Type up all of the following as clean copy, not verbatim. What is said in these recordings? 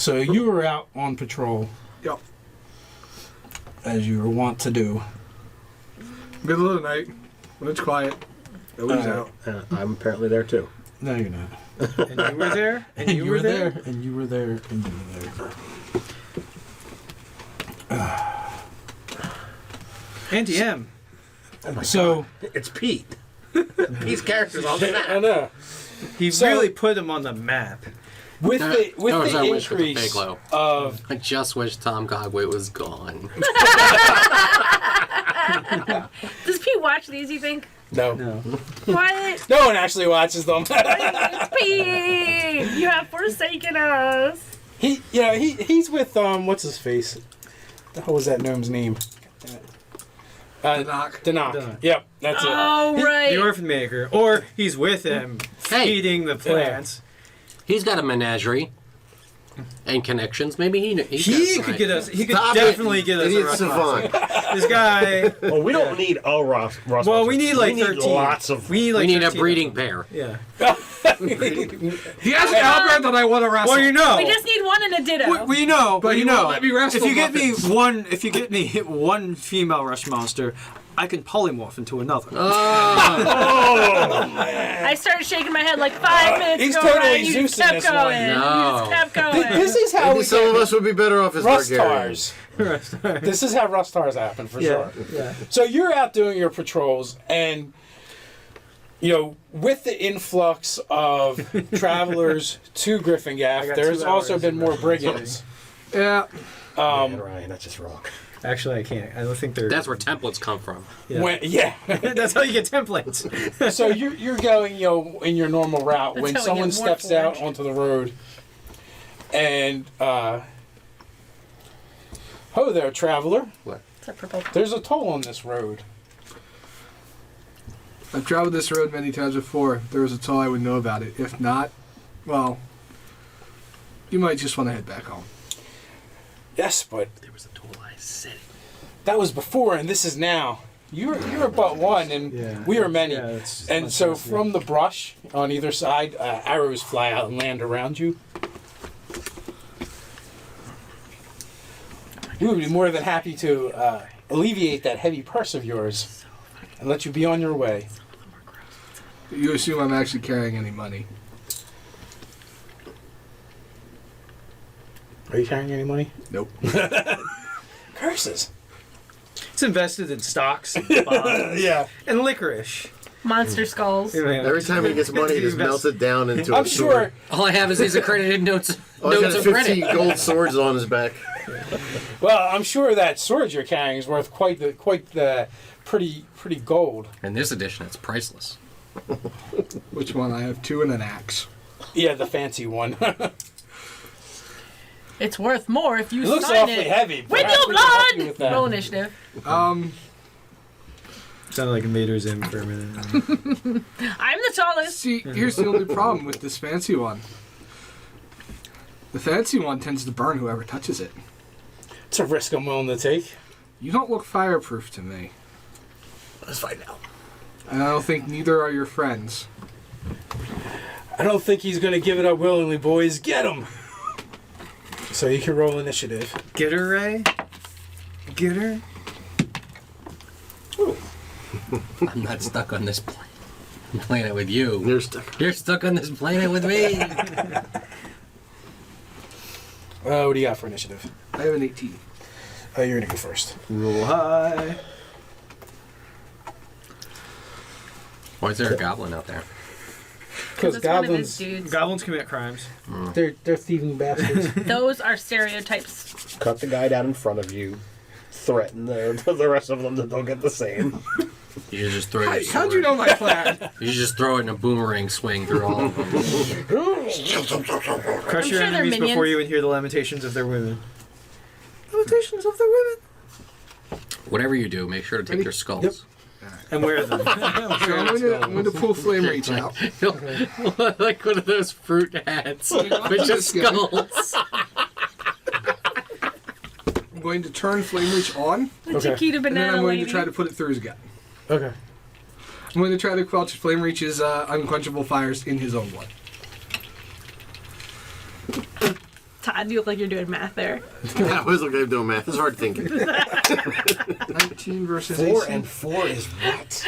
So you were out on patrol. Yep. As you were wont to do. Middle of the night, when it's quiet, nobody's out. I'm apparently there too. No, you're not. And you were there? And you were there. And you were there. And you were there. Auntie M. Oh my So God. It's Pete. Pete's character's on the map. I know. He really put him on the map. With the wish with the increase Faglo. of I just wish Tom Cogway was gone. Does Pete watch these, you think? no, What? no one actually watches them. Pete! You have forsaken us. He's with what's his face? The hell was that gnome's name? Knock. Danok. Yep, that's it. Oh, right. The orphan maker. Or he's with him, feeding the plants. He's got a menagerie and connections. Maybe he could get us. He could Stop definitely it. get us. Idiot a savant. This guy. Well, we don't need a Ross. Well, we need like we 13. Lots of. We need We need a 13 breeding of them. pair. Yeah. He has an Albert that I want to wrestle. Well, you know. We just need one and a ditto. Well, you know, But you he know. won't let me wrestle If you get me muffins. one female rush monster, I can polymorph into another. I started shaking my head like 5 minutes He's ago. totally and you Zeus just in kept this going. one. You No. just kept going. This is how Maybe we some of get us would be better off as Targaryens. Rustars. This is how Rustars happen for sure. Yeah. So you're out doing your patrols, and with the influx of travelers to Griffingaf, there's 2 also hours been of more rest. brigands. Yeah. Man, Ryan, that's just wrong. Actually, I can't. I don't think they're. That's where templates come from. Yeah. That's how you get templates. So you're going, in your normal route That's when how we someone get steps Warforged. out onto the road, and ho there, traveler. It's a purple. There's a toll on this road. I've traveled this road many times before. If there was a toll, I would know about it. If not, well, you might just want to head back home. Yes, but There was a toll. I said it. that was before, and this is now. You're but one, and we are many. Yeah, it's And much so less, from the brush on either side, arrows fly out and land around you. We would be more than happy to alleviate that heavy purse of yours and let you be on your way. You assume I'm actually carrying any money. Are you carrying any money? Nope. Curses. It's invested in stocks and bonds Yeah. and licorice. Monster skulls. Every time he gets money, he just melts it down into a I'm sure. All I have is these accredited notes. Oh, he's notes got of 15 credit. gold swords on his back. Well, I'm sure that sword you're carrying is worth quite the pretty gold. In this edition, it's priceless. Which one? I have 2 and an axe. Yeah, the fancy one. It It's worth more if you looks sign awfully it. heavy. With Perhaps your we can help you blood! with that. Roll initiative. Sounded like Invader's in for a minute. I'm the tallest. See, here's the only problem with this fancy one. The fancy one tends to burn whoever touches it. It's a risk I'm willing to take. You don't look fireproof to me. Let's find out. And I don't think neither are your friends. I don't think he's going to give it up willingly, boys. Get him! So you can roll initiative. Get her, Ray? Get her? I'm not stuck on this plane. I'm playing it with you. You're stuck. You're stuck on this planet with me. What do you got for initiative? I have an 18. You're going to go first. Roll high. Why is there a goblin out there? Because It's one of his goblins, dudes. Goblins commit crimes. they're thieving bastards. Those are stereotypes. Cut the guy down in front of you. Threaten the rest of them that they'll get the same. You should just throw your sword. How'd you know my plan? You should just throw it in a boomerang swing through all of them. Crush I'm your sure they're enemies before minions. you would hear the lamentations of their women. Lamentations of their women. Whatever you do, make sure to take their skulls. Yep. And wear them. So I'm going to pull Flame Reach out. Like one of those fruit hats with just skulls. I'm going to turn Flame Reach on, The Okay. Chiquita and then banana I'm going lady. to try to put it through his gut. Okay. I'm going to try to quench Flame Reach's unquenchable fires in his own blood. Todd, you look like you're doing math there. I was looking at doing math. It's hard thinking. 19 versus 4 AC. and 4 is what?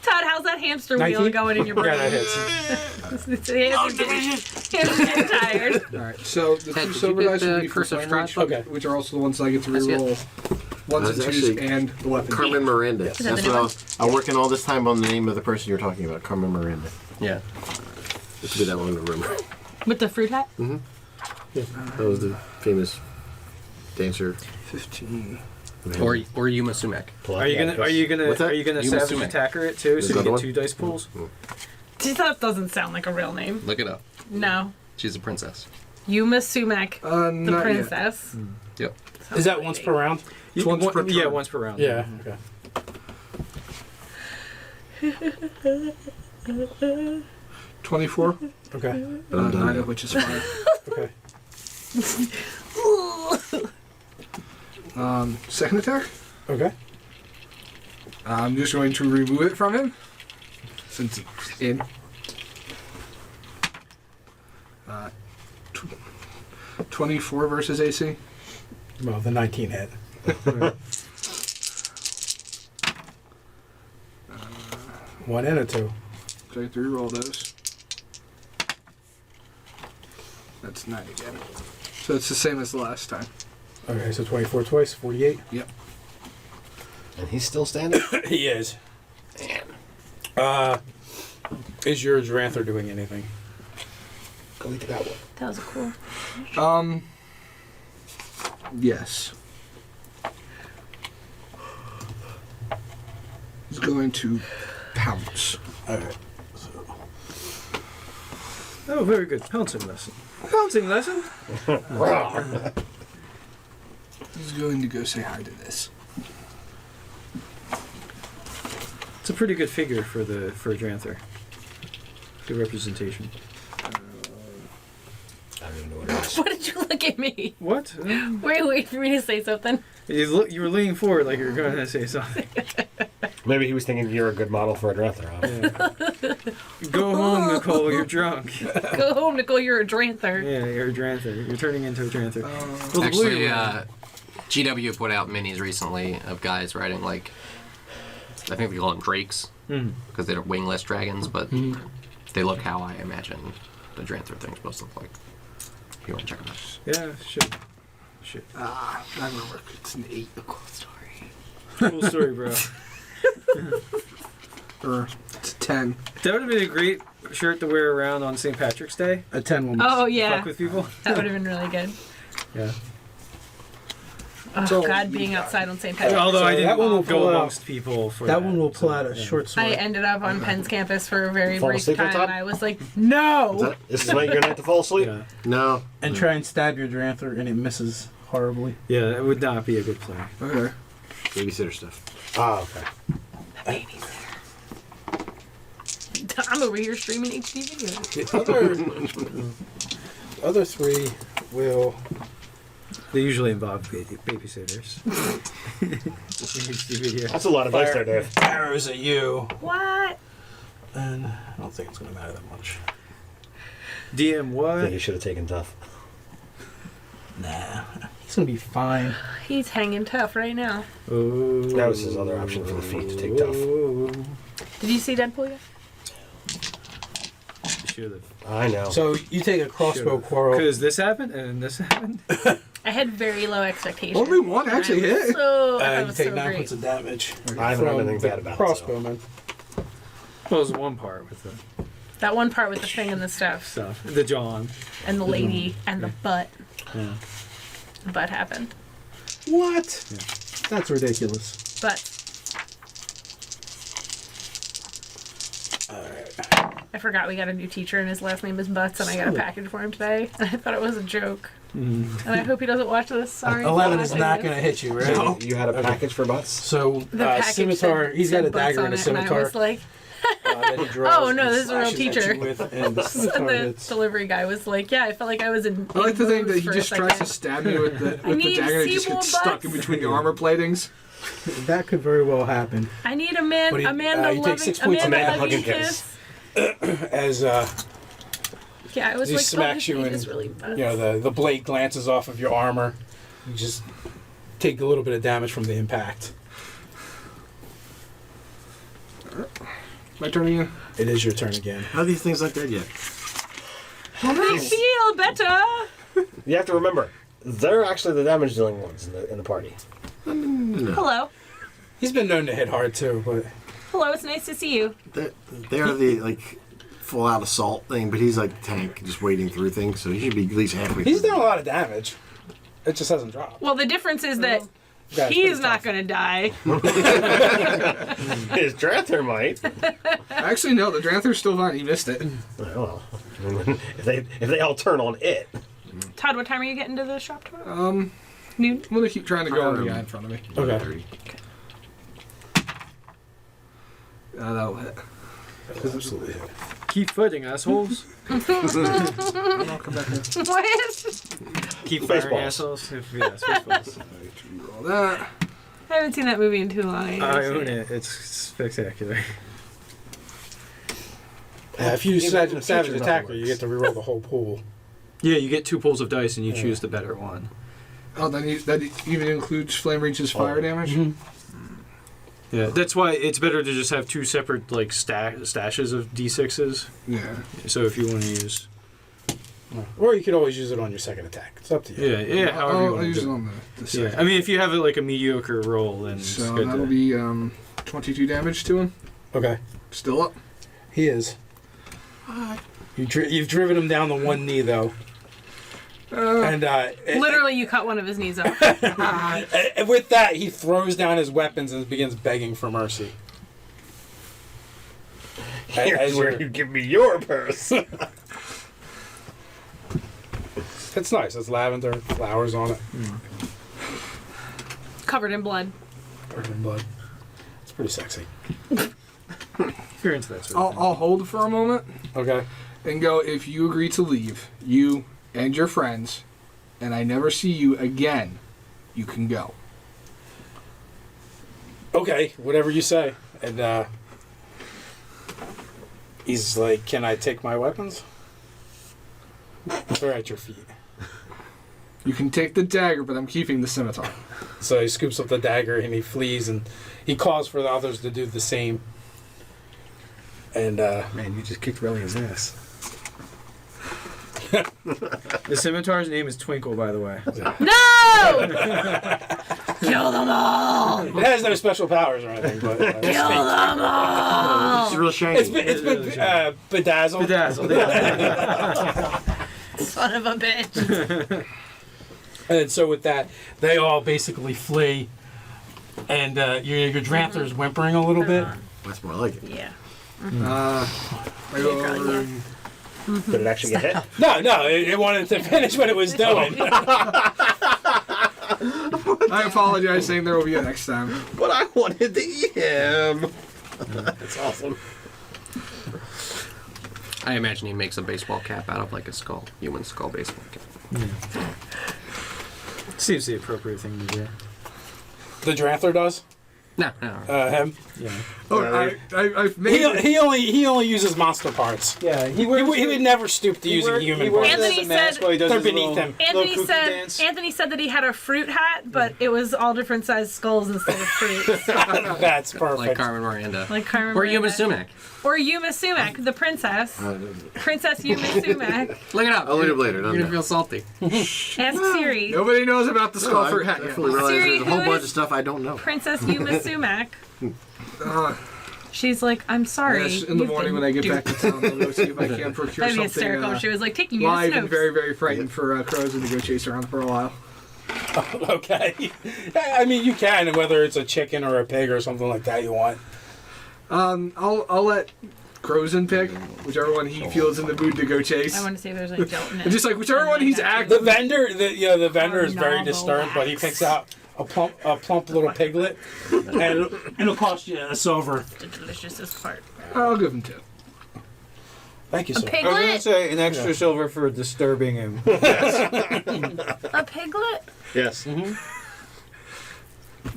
Todd, how's that hamster wheel 19? going in your Yeah, brain? that hits. Hamster's getting tired. Alright, so the Ted, two did silver you get dice the will be for Curse of flaming, Strife? Okay. which are also the ones I get to That's it. reroll. Ones and That's twos actually and the weapon. Carmen Miranda. that That's the new what I'm working all this time on the name of the person you're talking about. Carmen Miranda. Yeah. It should be that long to remember. With the fruit hat? That was the famous dancer. 15. Or Yuma Sumac. Are you gonna What's that? savage Sumac. attacker it too, so you another get one? 2 dice pools? That doesn't sound like a real name. Look it up. No. She's a princess. Yuma Sumac, the Not yet. princess. Yep. Is that once per round? It's once per Yeah, turn. once per round. Yeah. Okay. 24. Okay. 9 of which is fire. Okay. Second attack. Okay. I'm just going to remove it from him. Since it's in. 24 versus AC. Well, the 19 hit. One and a 2. So I have to reroll those. That's 9 again. So it's the same as the last time. Okay, so 24 twice, 48. Yep. And he's still standing? He is. Man. Is your Dranther doing anything? Go eat that one. That was cool. Yes. He's going to pounce. Alright. Oh, very good. Pouncing lesson. Pouncing lesson? He's going to go say hi to this. It's a pretty good figure for a Dranther. Good representation. I don't even know what it is. What did you look at me? What? Were you waiting for me to say something? You were leaning forward like you were going to say something. Maybe he was thinking you're a good model for a Dranther. Huh? Yeah. Go home, Nicole. You're drunk. Go home, Nicole. You're a Dranther. Yeah, you're a Dranther. You're turning into a Dranther. Well, the Actually, blue one. GW put out minis recently of guys riding like, I think they call them drakes because they're wingless dragons, but they look how I imagine the Dranther thing's supposed to look like. If you want to check them out. Yeah, shit. That will work. It's an 8. Cool story. Cool story, bro. Or it's 10. That would have been a great shirt to wear around on St. Patrick's Day. A 10 will Oh, Fuck yeah. with people. That would have been really good. Yeah. Oh, So- God, being outside on St. Patrick's. Although I So didn't that one will pull go out- amongst people for That one will pull so, out a yeah. short sword. I ended up on Penn's campus for a very Fall brief asleep on time, top? and I was like, no! This is your night to fall asleep? Yeah. No. and try and stab your Dranther, and it misses horribly. Yeah, it would not be a good play. Okay. Babysitter stuff. Ah, okay. I'm over here streaming HD videos. The other 3 will. They usually involve babysitters. Video. That's a lot of dice there, Dave. Arrows at you. What? And I don't think it's going to matter that much. DM I think what? he should have taken tough. Nah. He's going to be fine. He's hanging tough right now. Oh. That was his other option for the feet to take tough. Did you see Deadpool yet? Should have. I know. So you take a crossbow quarrel. Because this happened and this happened. I had very low expectations. Only one actually I was hit. So, I thought it You was take so 9 great. points of damage. I haven't heard from anything the bad about it, crossbowman. Well, there's one part with the That one part with the thing and the stuff, stuff. The John. and the lady, and the butt. Yeah. The butt happened. What? That's ridiculous. But I forgot we got a new teacher, and his last name is Butts, and I got a package for him today. And I thought it was a joke. And I hope he doesn't watch this. Sorry. 11 for is watching not this. going to hit you, right? So you had a package for butts? So, The package scimitar, said- he's got said a Butts dagger on and a it, and I scimitar. was like, That he draws Oh, no, and this is a real slashes at teacher. you with, and the and scimitar the hits. delivery guy was like, yeah, I felt like I was in. I like to think that he for a just tries to second. stab you with the need dagger and it just Seymour gets stuck in Butts. between the armor platings. That could very well happen. I need a man, But he- Amanda you take loving, 6 points of Amanda Amanda hugging hugging kiss. kiss. As Yeah, I was He like, smacks you is and, really nuts. You know, the blade glances off of your armor. You just take a little bit of damage from the impact. My turn again. It is your turn again. How are these things not dead yet? We feel better. You have to remember, they're actually the damage dealing ones in the party. No. Hello. He's been known to hit hard too, but Hello, it's nice to see you. They're the like full out assault thing, but he's like the tank, just wading through things, so he should be at least halfway. he's through. done a lot of damage. It just hasn't dropped. Well, the difference is that Guy's he's pretty not tough. going to die. His Dranther might. Actually, no. The Dranther's still fine. He missed it. Well, if they all turn on it. Todd, what time are you getting to the shop tomorrow? Noon? I'm gonna keep trying to go on the guy in front of me. Okay. That'll hit. Absolutely. Keep fighting, assholes. I'll come back here. What? Keep firing, Spaceballs. assholes. Yeah, Spaceballs. Roll that. I haven't seen that movie in too long. I own it. It's spectacular. If you Even in savage the future, attacker, nothing you get to reroll the whole pool. Yeah, you get 2 pulls of dice and you choose the better one. Oh, that even includes Flame Reach's fire damage? Yeah, that's why it's better to just have 2 separate like stashes of d6s. Yeah. So if you want to use, Or you could always use it on your second attack. It's up to you. yeah, however you I'll want use to it do it. on the Yeah, second. I mean if you have like a mediocre roll, then it's So good that'll to, be 22 damage to him. Okay. Still up. He is. You've driven him down to one knee, though. And Literally, you cut one of his knees off. and with that, he throws down his weapons and begins begging for mercy. Here's where you give me your purse. It's nice. It's lavender, flowers on it, Covered in blood. covered in blood. It's pretty sexy. if you're into that sort of I'll hold for a moment Okay. and go, if you agree to leave, you and your friends, and I never see you again, you can go. Okay, whatever you say. And he's like, "Can I take my weapons?" They're at your feet. You can take the dagger, but I'm keeping the scimitar. So he scoops up the dagger and he flees, and he calls for the others to do the same. And Man, you just kicked Relian's ass. The scimitar's name is Twinkle, by the way. No! Kill them all! it has no special powers or anything, but Kill them all! It's real shiny. it's been bedazzled. Bedazzled. Yeah. Son of a bitch. And so with that, they all basically flee, and your Dranther's whimpering a little bit. That's more like it. Yeah. I go over and Did it actually get hit? No, it wanted to finish what it was doing. I apologize, saying there will be a next time. But I wanted to eat him. That's awesome. I imagine he makes a baseball cap out of like a skull, human skull baseball cap. Seems the appropriate thing to do. The Dranther does. No. Him. Yeah. Oh, I've made He only uses monster parts. Yeah, He would never stoop to using human parts. Anthony said They're beneath him. Anthony said that he had a fruit hat, but it was all different sized skulls instead of fruits. That's perfect. Like Carmen Miranda. Like Carmen Or Yuma Miranda. Sumac. Or Yuma Sumac, the princess. Princess Yuma Sumac. Look it up. I'll look it up later. You're doesn't gonna it? feel salty. Ask Siri. Nobody knows about the skull fruit hat I yet. fully realize Siri, there's a whole who bunch is- of stuff I don't know. Princess Yuma Sumac. Uh, She's like, I'm sorry. yes, in the you've morning been when I get duped." back to town, I'll go see if I can procure That'd be something hysterical. She was like taking you live to and Snopes. very, very frightened for Crozen to go chase around for a while. Okay. I mean, you can, whether it's a chicken or a pig or something like that you want. I'll let Crozen pick whichever one he feels in the mood to go chase. I want to see if there's any jolt in it. And just like whichever one he's The active. vendor, the vendor is very Novel disturbed, but he wax. picks out a plump little piglet, and it'll cost you a silver. The deliciousest part. I'll give him 2. Thank you, A sir. I was gonna piglet? say an extra silver for disturbing him. A piglet? Yes.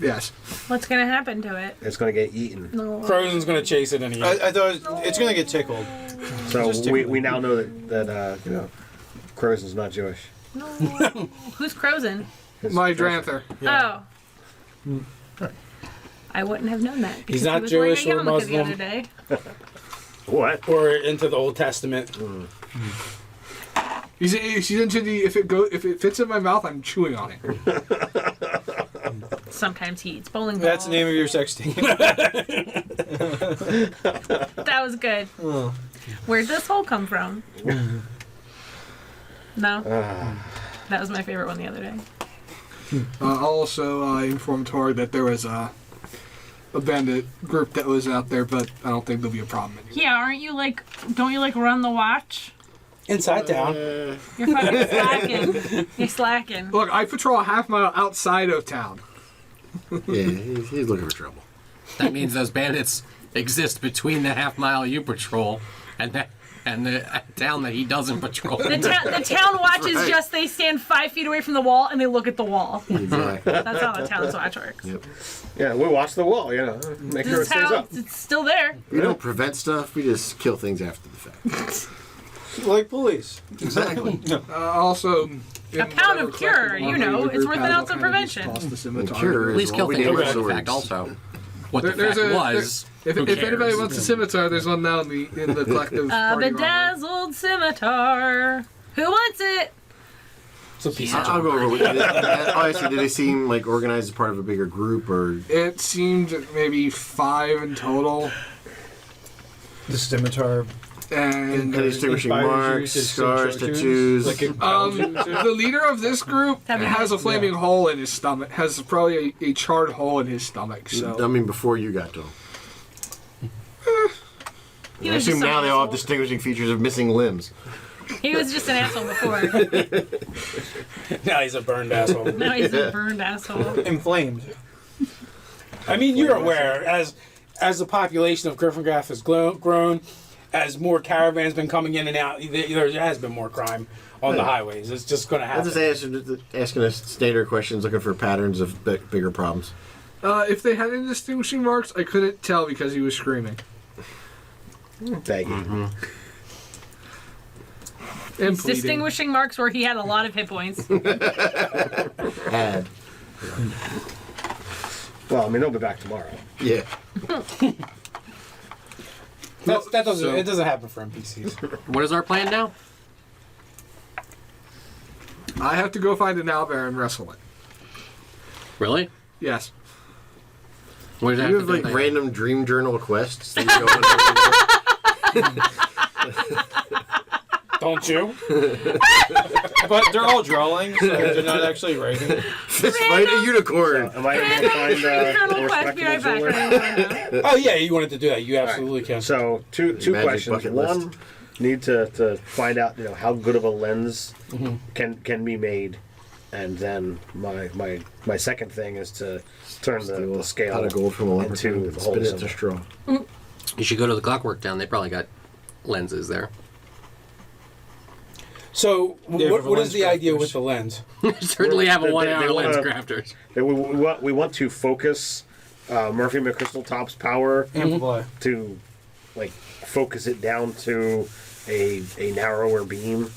Yes. What's gonna happen to it? It's going to get eaten. No. Frozen's gonna chase it, and I thought it's gonna get tickled. So Just we now know that Crozen's not Jewish. No. Who's Crozen? My Dranther. Oh. I wouldn't have known that. Because not he was Jewish wearing a or yarmulke the Muslim. other day. What? Or into the Old Testament. He's into the if it fits in my mouth, I'm chewing on it. Sometimes he eats bowling balls. That's the name of your sex team. That was good. Where'd this hole come from? No? That was my favorite one the other day. I'll also inform Tor that there was a bandit group that was out there, but I don't think there'll be a problem anymore. Yeah, don't you run the watch? Inside town. You're fucking slacking. You're slacking. Look, I patrol a half mile outside of town. Yeah, he's looking for trouble. That means those bandits exist between the half mile you patrol and the town that he doesn't patrol. The town watch is just they stand 5 feet away from the wall and they look at the wall. Exactly. That's how the town's watch works. Yep. Yeah, we watch the wall. Make sure it This is stays how up. it's still there. We don't prevent stuff. We just kill things after the fact. Like police. Exactly. Also, A pound of cure, it's worth an ounce of prevention. And cure At is least kill what we things do with after the swords. fact also. What the There's fact a- was, If who anybody cares? wants a scimitar, there's one now in the collective A party robbery. bedazzled scimitar. Who wants it? It's a piece of I'll go over with it. Honestly, did they seem like organized as part of a bigger group, or It seemed maybe 5 in total, The scimitar. and any distinguishing inspires you marks, to scars, sing tattoos? Like in Belgium. the leader of this group That'd be has a nice. flaming hole in his stomach. Has probably a charred hole in his stomach. So I mean, before you got to them. He I was assume just now an they all have asshole. distinguishing features of missing limbs. He was just an asshole before. Now he's a burned asshole. Now he's a burned asshole. Inflamed. I mean, you're aware, as the population of Griffingraff has grown, as more caravans been coming in and out, there has been more crime on the highways. It's just going to I'm happen. just asking us standard questions, looking for patterns of bigger problems. if they had any distinguishing marks, I couldn't tell because he was screaming. Thank you. And bleeding. Distinguishing marks where he had a lot of hit points. Had. Well, I mean, they'll be back tomorrow. Yeah. That doesn't. So- It doesn't happen for NPCs. What is our plan now? I have to go find an owlbear and wrestle it. Really? Yes. What does that You have have to do like with random dream journal quests. Things going on. Don't you? But they're all drawings, so they're not actually writing. Fist fight a unicorn. Am I able to find Colonel a Quest, be right respectable back. jeweler? Oh yeah, you wanted to do that. You absolutely can. So two Magic questions. bucket One, list. need to find out how good of a lens can be made, and then my second thing is to turn the scale Pot of gold from a leprechaun into and the spit whole it to symbol. straw. You should go to the Clockwork Town. They probably got lenses there. So, Yeah, for what is lens the idea crafters. with the lens? Certainly have a They 1 hour wanna- lens crafters. We want to focus Murphy McCrystaltop's power Amplify. to focus it down to a narrower beam.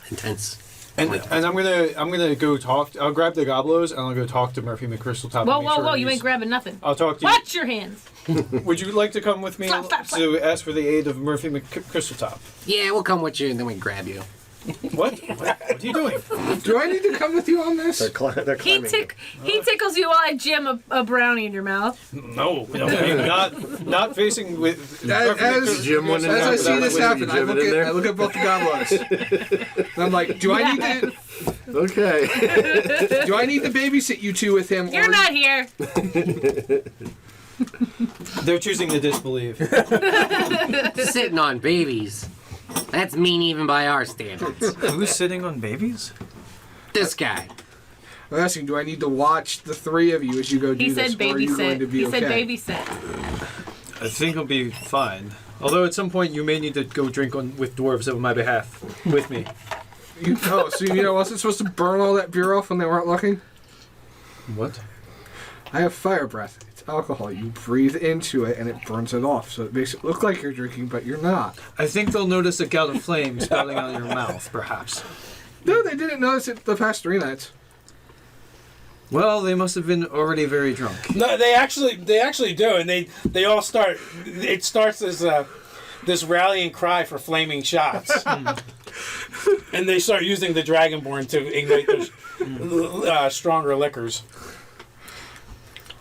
Intense. And I'm gonna go talk. I'll grab the goblos and I'll go talk to Murphy McCrystaltop. Whoa, and make whoa, sure whoa! You he's- ain't grabbing nothing. I'll talk to you. Watch your hands. Would you like to come with me Flap, flap, flap. to ask for the aid of Murphy McCrystaltop? Yeah, we'll come with you and then we grab you. What? What are you doing? Do I need to come with you on this? They're He climbing. he tickles you while I jam a brownie in your mouth. No, not facing with. As Jim went in I there see without this letting happen, you I jam look it in at there? I look at both the goblos. And I'm like, do I need to Okay. do I need to babysit you two with him? You're or not here. They're choosing to disbelieve. Sitting on babies. That's mean even by our standards. Who's sitting on babies? This guy. I'm asking, do I need to watch the three of you as you go do He this, said or are you going babysit. to be He okay? said babysit. I think it'll be fine. Although at some point you may need to go drink with dwarves on my behalf with me. So wasn't supposed to burn all that beer off when they weren't looking? What? I have fire breath. It's alcohol. You breathe into it and it burns it off. So it makes it look like you're drinking, but you're not. I think they'll notice a gout of flame spouting out of your mouth, perhaps. No, they didn't notice it the past 3 nights. Well, they must have been already very drunk. No, they actually do, and they all start. It starts as this rallying cry for flaming shots, and they start using the dragonborn to ignite their stronger liquors.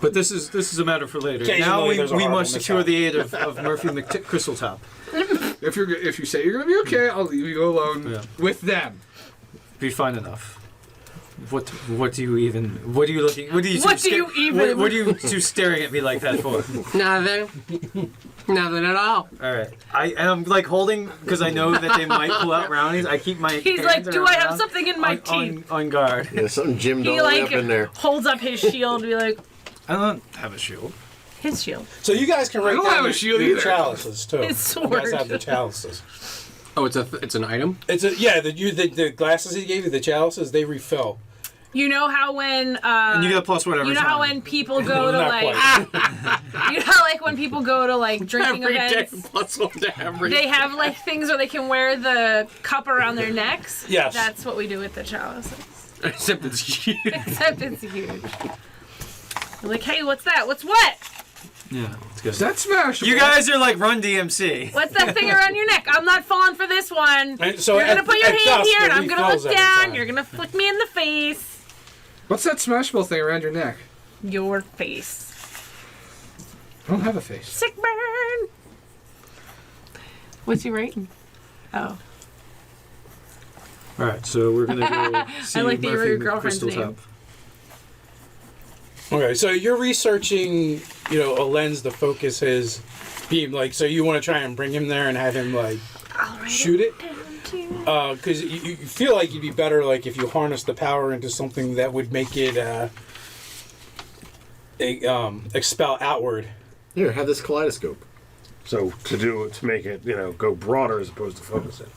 But this is a matter for later. Occasionally Now there's a we horrible must secure mishap. the aid of Murphy and the Crystal Top. If you say you're gonna be okay, I'll leave you alone Yeah. with them. Be fine enough. What do you even? What are you looking? What are you? What two do you even- What are you two staring at me like that for? Nothing at all. All right. I'm like holding because I know that they might pull out brownies. I keep my. He's hands like, do I have around something in my teeth? on guard. Yeah, something Jim He Dole like up in there. holds up his shield to be like, I don't have a shield. his shield. So you guys can write don't down have a your, shield your either. chalices too. His You guys sword. have the chalices. Oh, it's an item. It's the glasses he gave you, the chalices, they refill. You know how when And you get a plus whatever. you know how when people go to Not like quite. you know how like when people go to like drinking Every day events, plus one to every. they have like things where they can wear the cup around their necks. Yes. That's what we do with the chalices. Except it's huge. Except it's huge. You're like, hey, what's that? What's what? Yeah, it's good. That's smashable. You guys are like Run DMC. What's that thing around your neck? I'm not falling for this one. And so You're gonna put your at hand dusk, here, and it I'm gonna refills look every down. time. You're gonna flick me in the face. What's that smashable thing around your neck? Your face. I don't have a face. Sick burn. What's he writing? Oh. All right, so we're gonna go see I like that you wrote Murphy your and the girlfriend's Crystal name. Top. Okay, so you're researching, a lens to focus his beam. Like, so you want to try and bring him there and have him like I'll write shoot it. down too. Because you feel like you'd be better like if you harness the power into something that would make it expel outward. Here, have this kaleidoscope. So to make it, go broader as opposed to focus it.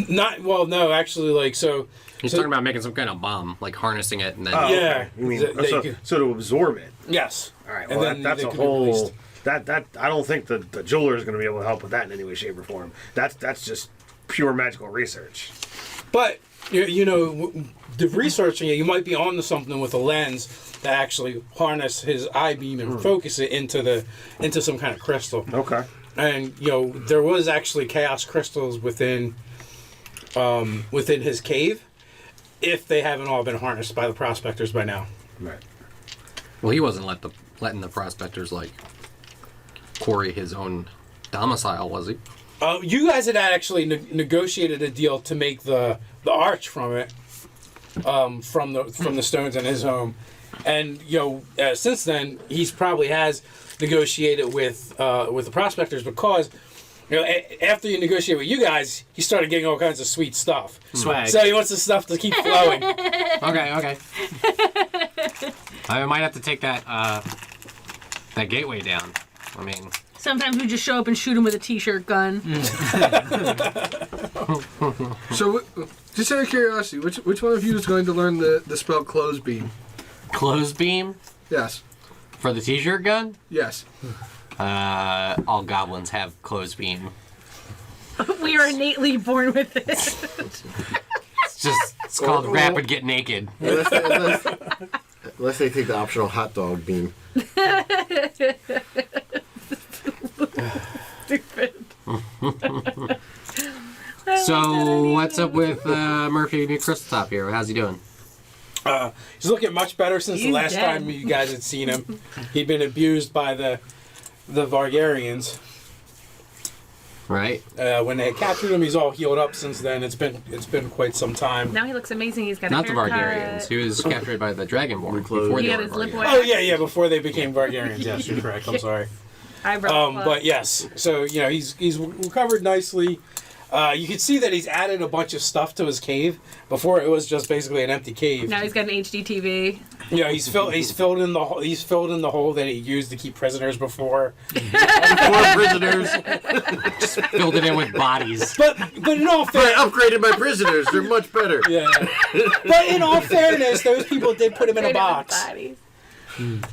No, actually, like so. He's talking about making some kind of bomb, like harnessing it and then. Oh, Yeah. okay. You mean They so, could- so to absorb it? Yes. All right. And Well, then that's they a could be whole. released. That I don't think the jeweler is going to be able to help with that in any way, shape, or form. That's just pure magical research. But the researching it, you might be onto something with a lens that actually harness his eye beam and focus it into some kind of crystal. Okay. And there was actually chaos crystals within his cave, if they haven't all been harnessed by the prospectors by now. Right. Well, he wasn't letting the prospectors like quarry his own domicile, was he? You guys had actually negotiated a deal to make the arch from it, from the stones in his home, and since then he's probably has negotiated with the prospectors because after you negotiate with you guys, he started getting all kinds of sweet stuff. Swag. So he wants the stuff to keep flowing. Okay. I might have to take that gateway down. I mean, Sometimes we just show up and shoot him with a t-shirt gun. So, just out of curiosity, which one of you is going to learn the spell Close Beam? clothes beam Yes. for the t-shirt gun. Yes. All goblins have clothes beam. We are innately born with it. It's called rapid get naked. Unless they take the optional hot dog beam. Stupid. So what's up with Murphy and Crystal Top here? How's he doing? He's looking much better since the He's last dead. time you guys had seen him. He'd been abused by the Vargarians. Right? When they had captured him, he's all healed up since then. It's been quite some time. Now he looks amazing. He's got Not a the haircut. Vargarians. He was captured by the dragonborn before He they got were his lip Vargarians. wax. Oh yeah, before they became Vargarians. Yes, you're correct. I'm sorry. Eyebrow But yes, so he's recovered nicely. You can see that he's added a bunch of stuff to his cave. Before it was just basically an empty cave. Now he's got an HD TV. He's filled in the hole that he used to keep prisoners before. Four prisoners. Just filled it in with bodies. But in all I fairness, upgraded my prisoners. They're much better. yeah. But in all fairness, those people did put him in a box. Bodies.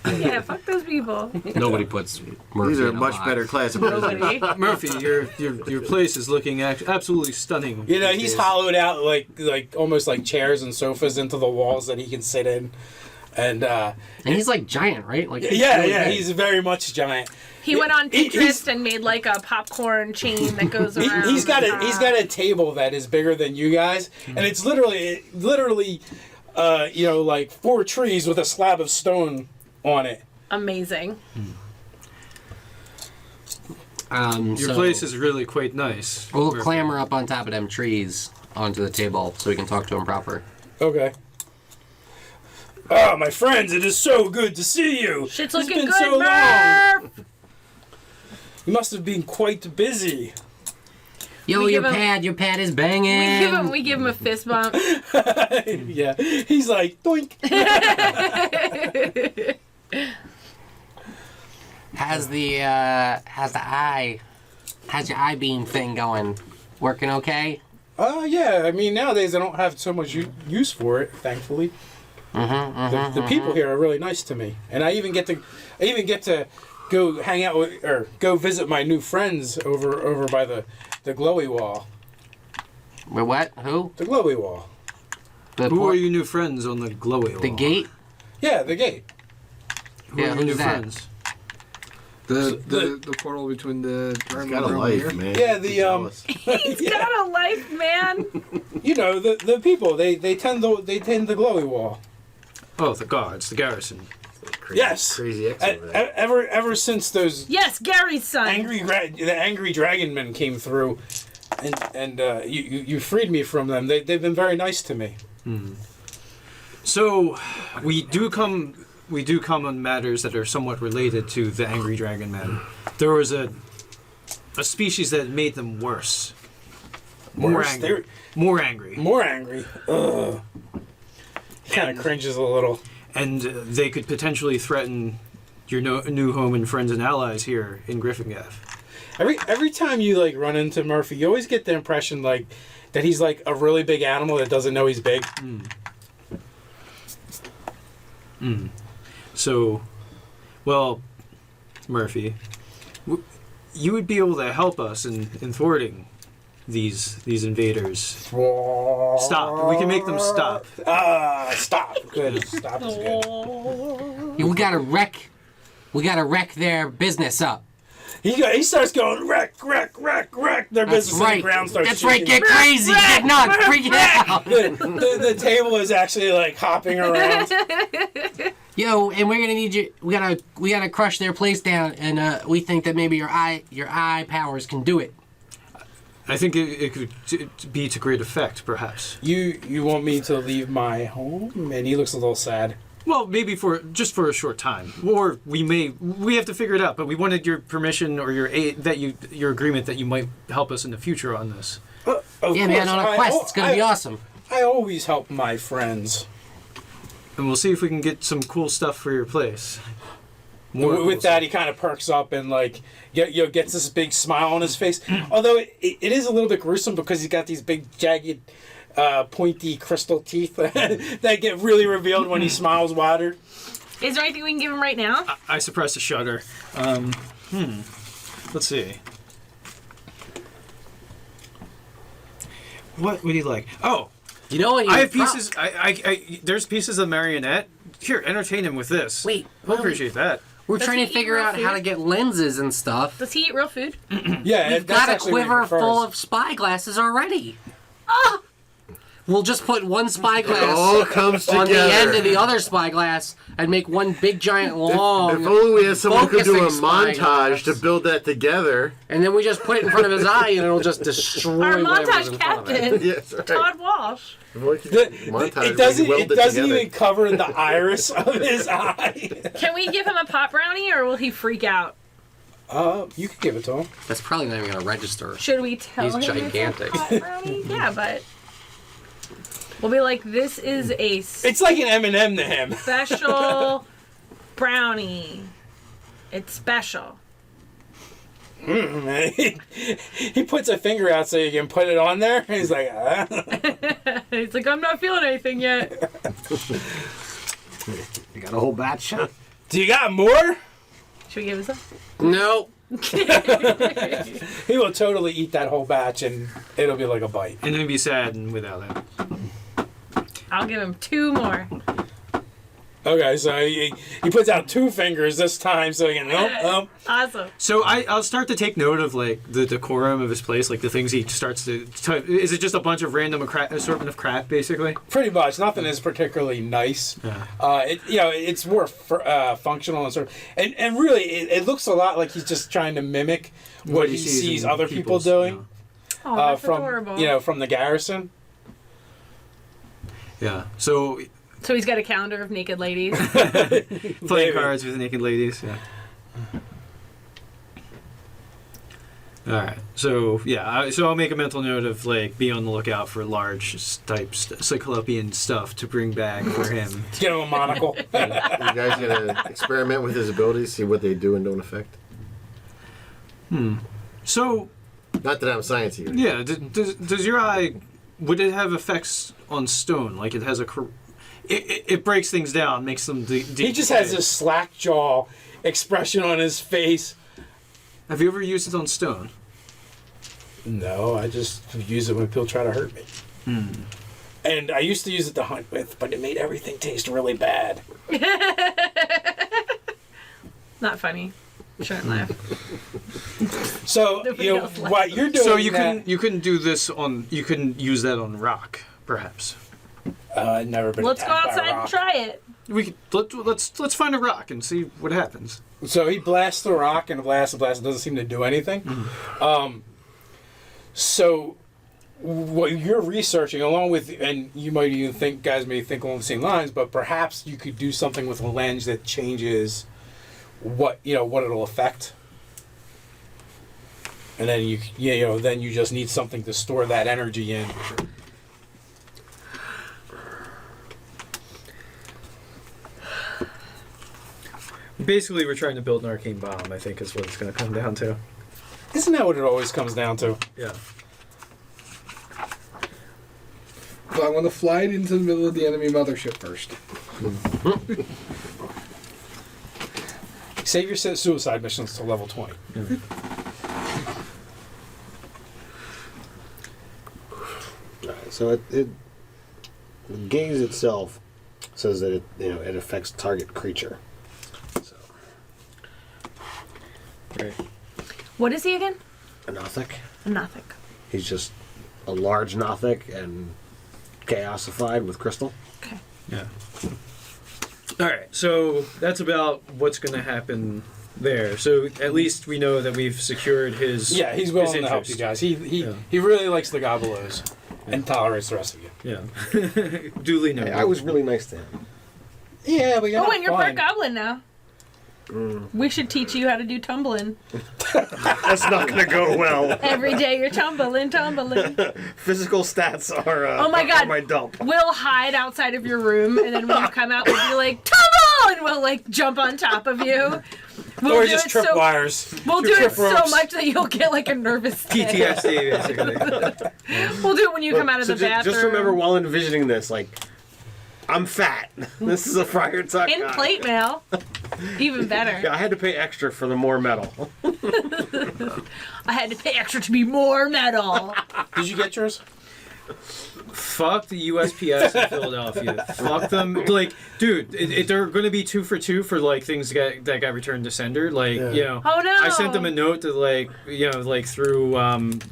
Yeah, fuck those people. Nobody puts Murphy These are a in much box. better class of prisoners. Nobody. Murphy, your place is looking absolutely stunning. You know, these he's days. hollowed out like almost like chairs and sofas into the walls that he can sit in, and And he's like giant, right? Like yeah, really yeah, big. he's very much giant. He went on He- Pinterest he's- and made like a popcorn chain that goes He, around. he's got a table that is bigger than you guys, and it's literally you know, like 4 trees with a slab of stone on it. Amazing. Your So place is really quite nice. We'll Murphy. clamber up on top of them trees onto the table so we can talk to him proper. Okay. Ah, my friends, it is so good to see you. Shit's It's looking been good, so long. Murph! You must have been quite busy. Yo, We your give him- pad is banging. We give him a fist bump. Yeah, he's like doink. How's your eye beam thing going? Working okay? Yeah. I mean, nowadays I don't have so much use for it, thankfully. The people here are really nice to me, and I even get to go hang out with or go visit my new friends over by the glowy wall. Wait, what? Who? The glowy wall. The Who por- are your new friends on the glowy wall? The gate? Yeah, the gate. Who Yeah, are your who's new that? friends? The portal between the He's got a life, man. Yeah, the Jealous. He's got a life, man. You know the people they tend the glowy wall. Oh, the guards, the garrison. Crazy, Yes. Crazy X over there. Ever since those Yes, Gary's son. the angry dragon men came through, and you freed me from them. They've been very nice to me. So, we do come on matters that are somewhat related to the angry dragon men. There was a species that made them worse. More Worse? angry. More angry. More angry. Ugh. Kind of cringes a little. And they could potentially threaten your new home and friends and allies here in Griffingeth. Every time you like run into Murphy, you always get the impression like that he's like a really big animal that doesn't know he's big. So, well, Murphy, you would be able to help us in thwarting these invaders. Stop. We can make them stop. Stop. Good. Stop is good. Yeah, we gotta wreck their business up. He starts going wreck. Their That's business in the right. ground starts That's right. shaking. Get crazy. Get nuts. Freak it out. The table is actually like hopping around. Yo, and we're gonna need you. We gotta crush their place down, and we think that maybe your eye powers can do it. I think it could be to great effect, perhaps. You want me to leave my home? And he looks a little sad. Well, maybe just for a short time, or we have to figure it out. But we wanted your permission or your agreement that you might help us in the future on this. Of Yeah, man, course, on a quest, it's gonna be awesome. I always help my friends. And we'll see if we can get some cool stuff for your place. With that, he kind of perks up and like gets this big smile on his face. Although it is a little bit gruesome because he's got these big jagged, pointy crystal teeth that get really revealed when he smiles wider. Is there anything we can give him right now? I suppress a shudder. Let's see. What would he like? Oh, You know what? I have pieces. There's pieces of marionette. Here, entertain him with this. Wait, I appreciate that. we're Does trying he to eat figure real out how food? to get lenses and stuff. Does he eat real food? Yeah, We've that's got a actually what he quiver prefers. full of spyglasses already. Oh! We'll just put one All spyglass comes on together. the end of the other spyglass and make one big giant long. If only we had someone who could do a focusing spyglass. montage to build that together. And then we just put it in front of his eye and it'll just destroy Our whatever's montage in front of it. captain, Yes, right. Todd Walsh. If only we could montage, It doesn't. we could weld It doesn't together. even cover the iris of his eye. Can we give him a pot brownie or will he freak out? You could give it to him. That's probably not even going to register. Should we tell He's him gigantic. it's a pot brownie? Yeah, but we'll be like, this is a It's like an M&M to him. special brownie. It's special. He puts a finger out so you can put it on there. He's like, He's like, I'm not feeling anything yet. You got a whole batch? Do you got more? Should we give it some? No. He will totally eat that whole batch, and it'll be like a bite. And then be sad and without it. I'll give him 2 more. Okay, so he puts out 2 fingers this time, so he can Awesome. So I'll start to take note of like the decorum of his place, like the things he starts to. Is it just a bunch of random assortment of crap, basically? Pretty much, nothing is particularly nice. Yeah. It's more functional and sort of, and really, it looks a lot like he's just trying to mimic what he sees in other people people's, doing Oh, that's from adorable. from the garrison. Yeah. So So he's got a calendar of naked ladies. playing cards with naked ladies. Yeah. All right. So yeah. So I'll make a mental note of like be on the lookout for large type cyclopean stuff to bring back for him. Get him a monocle. You guys gonna experiment with his abilities, see what they do and don't affect? So Not that I'm sciencey. yeah. Does your eye? Would it have effects on stone? Like it has a. It breaks things down, makes them. He just has this slack jaw expression on his face. Have you ever used it on stone? No, I just use it when people try to hurt me. And I used to use it to hunt with, but it made everything taste really bad. Not funny. Shouldn't laugh. So Nobody else likes what you're doing. So you couldn't do this on. You couldn't use that on rock, perhaps. I've never been. Let's go attacked by a outside and rock. try it. We let's find a rock and see what happens. So he blasts the rock and blasts. It doesn't seem to do anything. So what you're researching, along with, and you might even think, guys may think along the same lines, but perhaps you could do something with a lens that changes what it'll affect. And then then you just need something to store that energy in. Basically, we're trying to build an arcane bomb. I think is what it's going to come down to. Isn't that what it always comes down to? Yeah. So I want to fly it into the middle of the enemy mothership first. Save your suicide missions till level 20. So it the gaze itself says that it affects target creature. So Right. What is he again? a Nothic. A Nothic. He's just a large Nothic and chaosified with crystal. Okay. Yeah. All right. So that's about what's going to happen there. So at least we know that we've secured his. Yeah, he's willing to help you guys. He really likes the Gobelos and tolerates the rest of you. Yeah. Duly noted. I was really nice to him. Yeah, but Oh, and you're part goblin now. We should teach you how to do tumbling. That's not going to go well. Every day you're tumbling. Physical stats are. Oh my God. are my dump. We'll hide outside of your room, and then when you come out, we'll be like, tumble! And we'll like jump on top of you. We'll Or do just it trip wires. We'll do it Trip so ropes. much that you'll get like a nervous tick. PTSD, basically. We'll do it when you come out of the bathroom. Just remember while envisioning this, like, I'm fat. This is a Friar Tuck. In plate mail. Even better. Yeah, I had to pay extra for the more metal. I had to pay extra to be more metal. Did you get yours? Fuck the USPS in Philadelphia. Fuck them. Like, dude, they're going to be 2 for 2 for like things that got returned to sender. Like, Oh no! I sent them a note to like through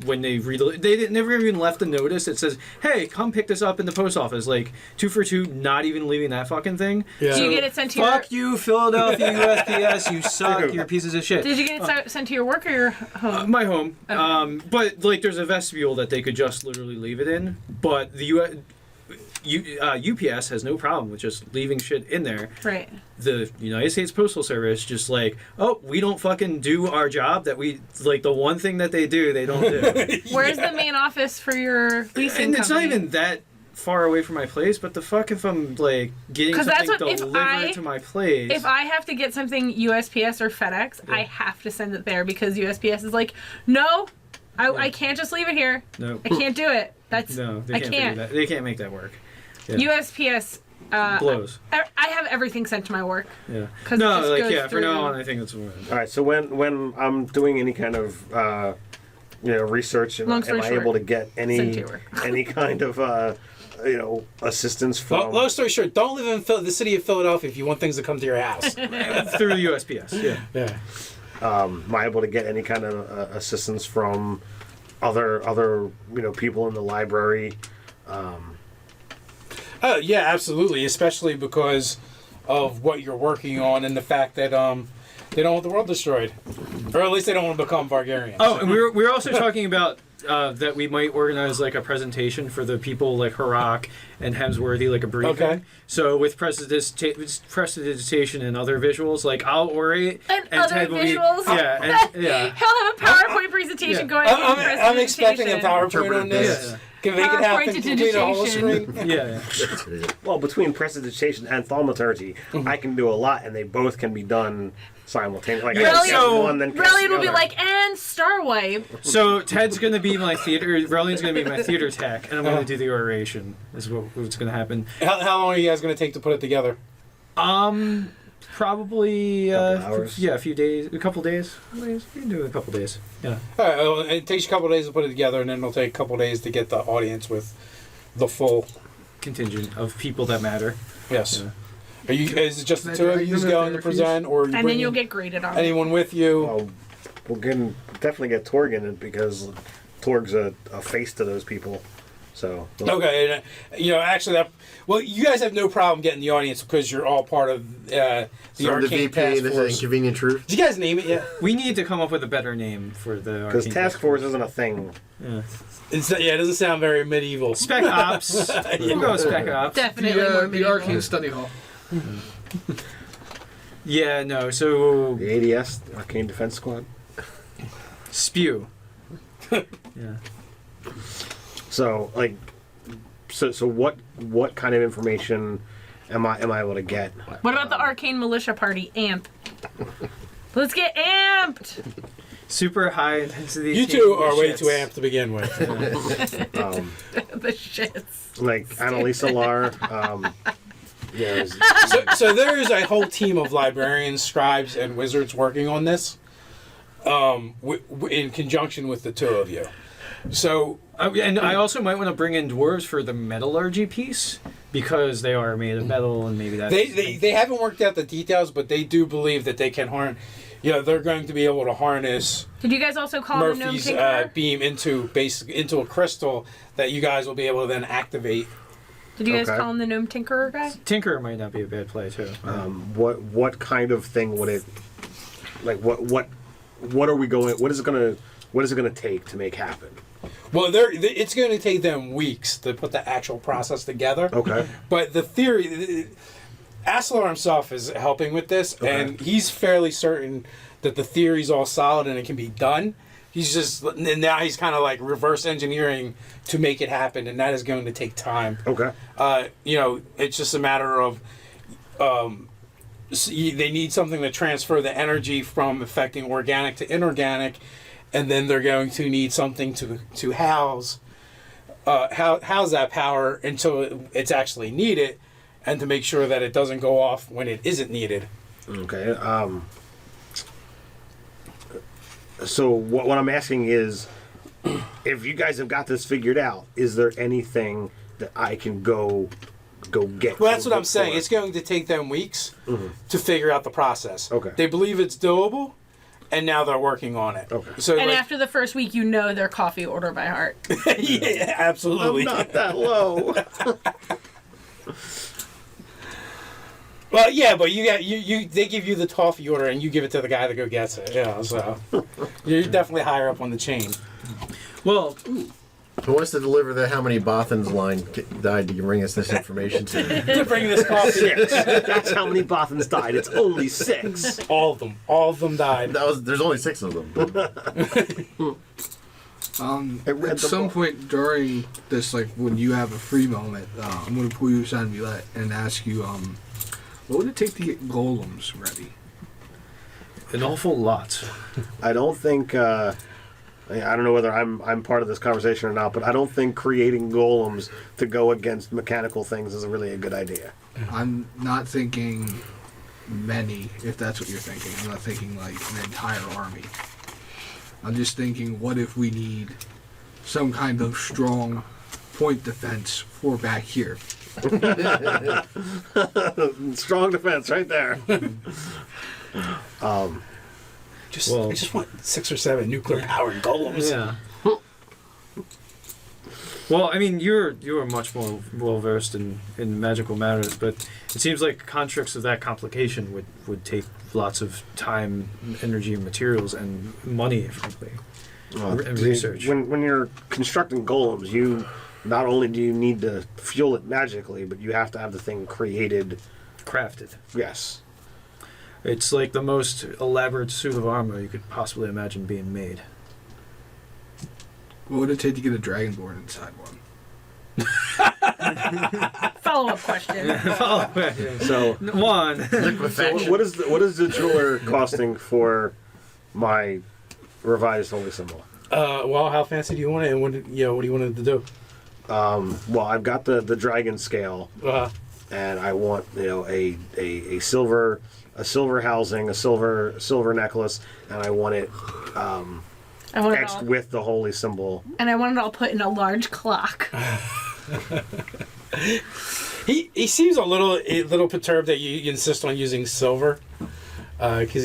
when they never even left a notice that says, "Hey, come pick this up in the post office." Like 2 for 2, not even leaving that fucking thing. Yeah. Did you get it sent to your? Fuck you, Philadelphia USPS. You suck. You're pieces of shit. Did you get it sent to your work or your home? My home. But like, there's a vestibule that they could just literally leave it in. But the UPS has no problem with just leaving shit in there. Right. The United States Postal Service just like, oh, we don't fucking do our job. That we like the one thing that they do, they don't do. Where's the main office for your leasing And it's not company? even that far away from my place. But the fuck if I'm like getting 'Cause something that's what- if delivered to my place. If I have to get something USPS or FedEx, I have to send it there because USPS is like, no, I can't just leave it here. no, I can't do it. That's no, they I can't. can't. Figure that. They can't make that work. Yeah. USPS blows. I have everything sent to my work. Yeah. 'Cause it No, just like goes yeah. For now through- on, I think it's. All right. So when I'm doing any kind of research, am Long I story short, able to get send to any your work. any kind of assistance from? Long story short, don't live in the city of Philadelphia if you want things to come to your house. Through the USPS. Yeah. Yeah. Am I able to get any kind of assistance from other people in the library? Oh yeah, absolutely. Especially because of what you're working on and the fact that they don't want the world destroyed, or at least they don't want to become Vargarians. Oh, and we were also talking about that we might organize like a presentation for the people like Harak and Hemsworthy, like a briefing. Okay. So with prestidigitation and other visuals, like I'll orate And other Ted will visuals. Be, yeah, and, yeah. He'll have a PowerPoint presentation Yeah. going. I'm expecting a PowerPoint on this. Yeah. Can make it happen PowerPoint to between the whole digitation. screen. Yeah. Well, between prestidigitation and thaumaturgy, I can do a lot, and they both can be done simultaneously. Like, I Yeah, can so- cast one, then cast Relian the will be other. like, and Star Wipe. So Ted's gonna be my theater. Relian's gonna be my theater tech, and I'm gonna do the oration. Is what's gonna happen. How long are you guys going to take to put it together? Probably Couple hours? yeah, a couple days. We can do it in a couple days. Yeah. All right, well, it takes you a couple of days to put it together, and then it'll take a couple of days to get the audience with the full. Contingent of people that matter. Yes. Yeah. Are you? Is it just the Can I two of do you the going to therapies? present, or are you And then bringing you'll get graded on it. anyone with you? Well, we'll definitely get Torg in it because Torg's a face to those people. So Okay, and, actually, you guys have no problem getting the audience because you're all part of the So the Arcane VP, Task this is Force. Inconvenient Truth. Did you guys name it yet? We need to come up with a better name for the because Arcane task force isn't a thing. Yeah. It doesn't sound very medieval. Spec Ops. We'll go with Spec Ops. Definitely more The medieval. Arcane Study Hall. Yeah, no. So The ADS, Arcane Defense Squad. spew. Yeah. So so what kind of information am I able to get? What about the Arcane Militia Party? Amp. Let's get amped! Super high intensity. You two are way shits. too amped to begin with. The shits. Like Annalisa Lar. Yeah. So there is a whole team of librarians, scribes, and wizards working on this, in conjunction with the two of you. So And I also might want to bring in dwarves for the metallurgy piece because they are made of metal and maybe that's they haven't worked out the details, but they do believe that they can harness. They're going to be able to harness Did you guys also call him the Gnome Murphy's Tinkerer? beam into a crystal that you guys will be able to then activate. Did you guys Okay. call him the Gnome Tinkerer guy? Tinker might not be a bad play too. What kind of thing would it like? What are we going? What is it gonna take to make happen? Well, it's going to take them weeks to put the actual process together. Okay. But the theory, Aslar himself is helping with this, and he's fairly certain that the theory's all solid and it can be done. And now he's kind of like reverse engineering to make it happen, and that is going to take time. Okay. It's just a matter of they need something to transfer the energy from affecting organic to inorganic, and then they're going to need something to house that power until it's actually needed, and to make sure that it doesn't go off when it isn't needed. Okay. So what I'm asking is, if you guys have got this figured out, is there anything that I can go get? Well, that's go what I'm look saying. for? It's going to take them weeks to figure out the process. Okay. They believe it's doable, and now they're working on it. Okay. So, And after the first week, you know their coffee order by heart. yeah, absolutely. I'm not that low. Well, yeah, but they give you the toffee order and you give it to the guy that go gets it. So you're definitely higher up on the chain. Well, Who wants to deliver the how many Bothans line died to bring us this information to? To bring this coffee, That's how many Bothans died. It's only 6. all of them died. There's only 6 of them. I read At the some book. point during this, like when you have a free moment, I'm going to pull you aside and ask you, what would it take to get golems ready? an awful lot. I don't think I don't know whether I'm part of this conversation or not, but I don't think creating golems to go against mechanical things is really a good idea. I'm not thinking many, if that's what you're thinking. I'm not thinking like an entire army. I'm just thinking, what if we need some kind of strong point defense for back here? Strong defense right there. I just want 6 or 7 nuclear powered golems. Yeah. Well, I mean, you're much more well versed in magical matters, but it seems like constructs of that complication would take lots of time, energy, materials, and money, frankly, and research. When you're constructing golems, you not only do you need to fuel it magically, but you have to have the thing created, Crafted. Yes. It's like the most elaborate suit of armor you could possibly imagine being made. What would it take to get a dragonborn inside one? Follow-up question. So One. So what is the jeweler costing for my revised holy symbol? Well, how fancy do you want it, and what do you want it to do? Well, I've got the dragon scale, and I want a silver housing, a silver necklace, and I want it I want it etched all, with the holy symbol. and I want it all put in a large clock. He seems a little perturbed that you insist on using silver, because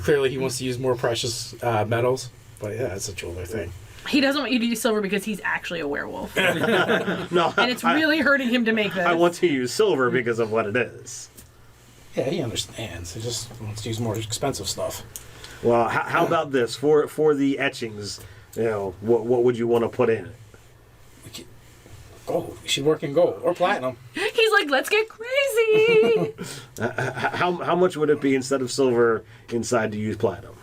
clearly he wants to use more precious metals. But yeah, it's a jeweler thing. He doesn't want you to use silver because he's actually a werewolf, No, and it's really hurting him to make this. I want to use silver because of what it is. Yeah, he understands. He just wants to use more expensive stuff. Well, how about this for the etchings? What would you want to put in it? Gold. You should work in gold or platinum. He's like, let's get crazy. How much would it be instead of silver inside to use platinum?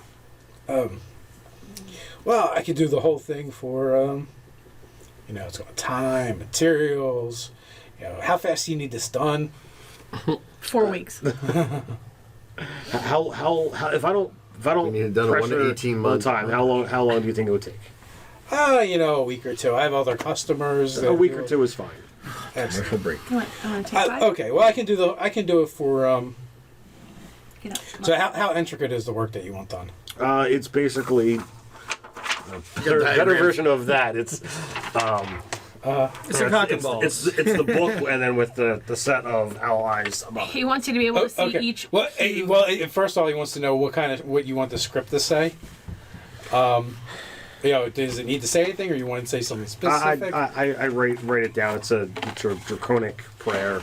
Well, I could do the whole thing for, it's got time, materials. How fast do you need this done? 4 weeks. How if I don't We need it done in 1 to pressure 18 all the months. time, how long do you think it would take? A week or two. I have other customers. A week or two is fine. Excellent. Commercial break. What? I want to take 5? Okay, well I can do it for. Get up. So how intricate is the work that you want done? It's basically a better version of that. It's It's a cock and balls. It's the book, and then with the set of allies above. He wants you to be able to see Okay. each. Well, first of all, he wants to know what you want the script to say. Does it need to say anything, or you want to say something specific? I write it down. It's a draconic prayer.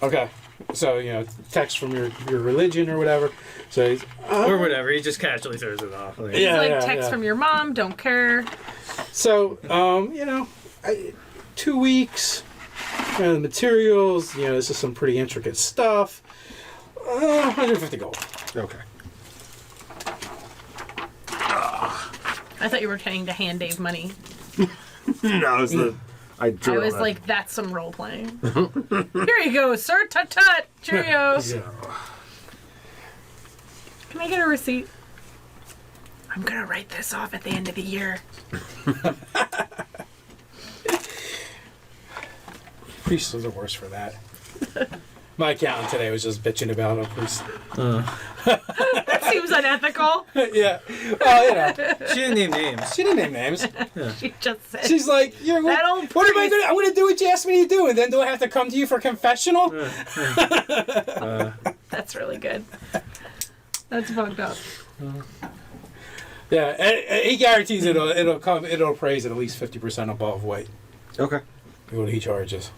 Okay. So, text from your religion or whatever. So he's, Or whatever, he just casually throws it off. Like, It's like text from your mom. Don't care. So, 2 weeks. The materials. This is some pretty intricate stuff. 150 gold. Okay. I thought you were trying to hand Dave money. No, it's the I I was like, that's some role playing. Here you go, sir. Tut tut. Cheerios. Can I get a receipt? I'm gonna write this off at the end of the year. Priests are the worst for that. My accountant today was just bitching about a priest. That seems unethical. Yeah. Well, she didn't name names. she didn't name names. She just said. She's like, That old what am I priest. going to do? I'm going to do what you asked me to do, and then do I have to come to you for confessional? That's really good. That's fucked up. Yeah, and he guarantees it'll appraise at least 50% above what Okay. he charges.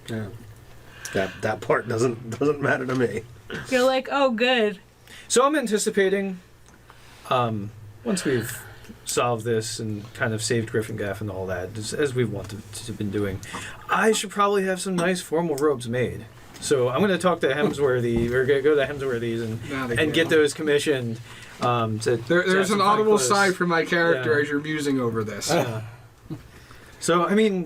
Yeah. That part doesn't matter to me. You're like, oh, good. So I'm anticipating, once we've solved this and kind of saved Gryffindor and all that, as we've wanted to been doing, I should probably have some nice formal robes made. So I'm going to talk to Hemsworthy, or go to Hemsworthy's and get those commissioned. There's an audible sigh from my character as you're musing over this. So, I mean,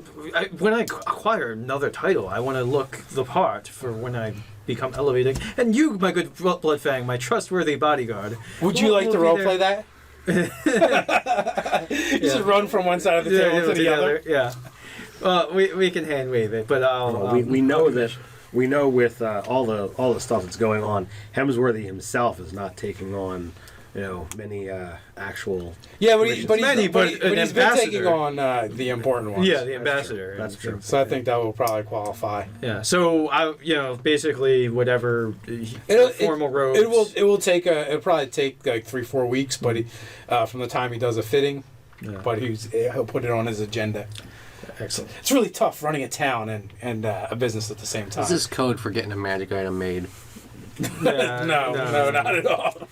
when I acquire another title, I want to look the part for when I become elevated. And you, my good Bloodfang, my trustworthy bodyguard. Would you like to will be roleplay there. that? You just run from one side of the table to the other. Yeah. We can hand wave it, but I'll. We know that. We know with all the stuff that's going on, Hemsworthy himself is not taking on, many actual. Yeah, but an he's been ambassador. taking on the important ones. Yeah, the ambassador. That's true. So I think that will probably qualify. Yeah. So basically whatever formal robes. It'll probably take like 3-4 weeks, but from the time he does a fitting, but he'll put it on his agenda. Excellent. It's really tough running a town and a business at the same time. This is code for getting a magic item made. No, not at all.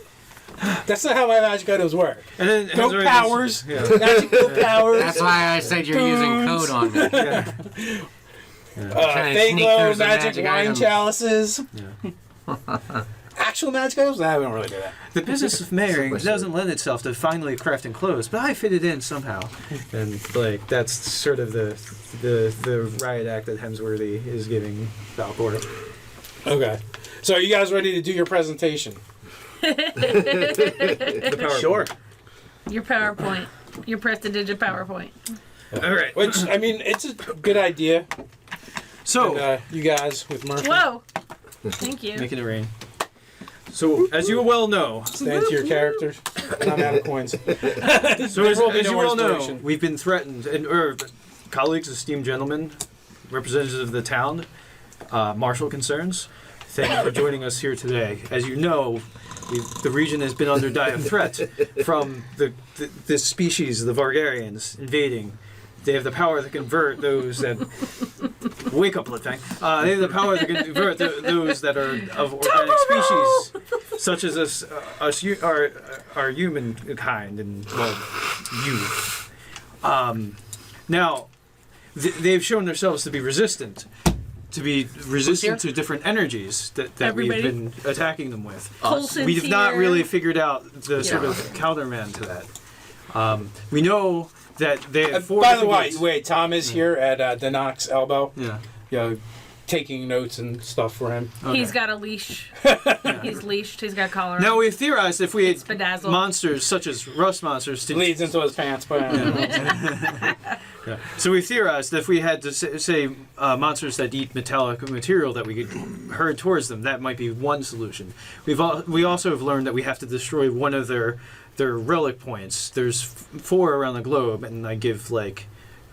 That's not how my magic items work. And then Go powers, magical powers. That's why I said you're using code on me. Trying to sneak Faglo, through some magic wine items. chalices. Actual magic items? Nah, we don't really do that. The business of marrying doesn't lend itself to finely crafting clothes, but I fit it in somehow. And that's sort of the riot act that Hemsworthy is giving Valkor. Okay. So are you guys ready to do your presentation? The PowerPoint. Sure. Your PowerPoint. Your prestidigit PowerPoint. All right. Which, I mean, it's a good idea. So, And, you guys with Murphy. Whoa! Thank you. making it rain. So, as you well know, Stand to your characters. I'm out of coins. so as you well know, Inspiration. we've been threatened, and colleagues, esteemed gentlemen, representatives of the town, martial concerns. Thank you for joining us here today. As you know, the region has been under dire threat from the species, the Vargarians, invading. They have the power to convert those that wake up, Litang. They have the power to convert those that are of organic species, such as us, our humankind, and you. Now, they've shown themselves to be resistant. To different energies that we've been attacking them with. We've not really figured out the sort of counterman to that. We know that they have four. By the way, Tom is here at Denok's elbow. Yeah. Taking notes and stuff for him. Okay. He's got a leash. He's leashed. He's got a collar. Now we've theorized if we had bedazzled. monsters such as rust monsters to Leads into his pants, but Yeah. So we theorized that if we had to say monsters that eat metallic material that we could herd towards them, that might be one solution. We also have learned that we have to destroy one of their relic points. There's 4 around the globe, and I give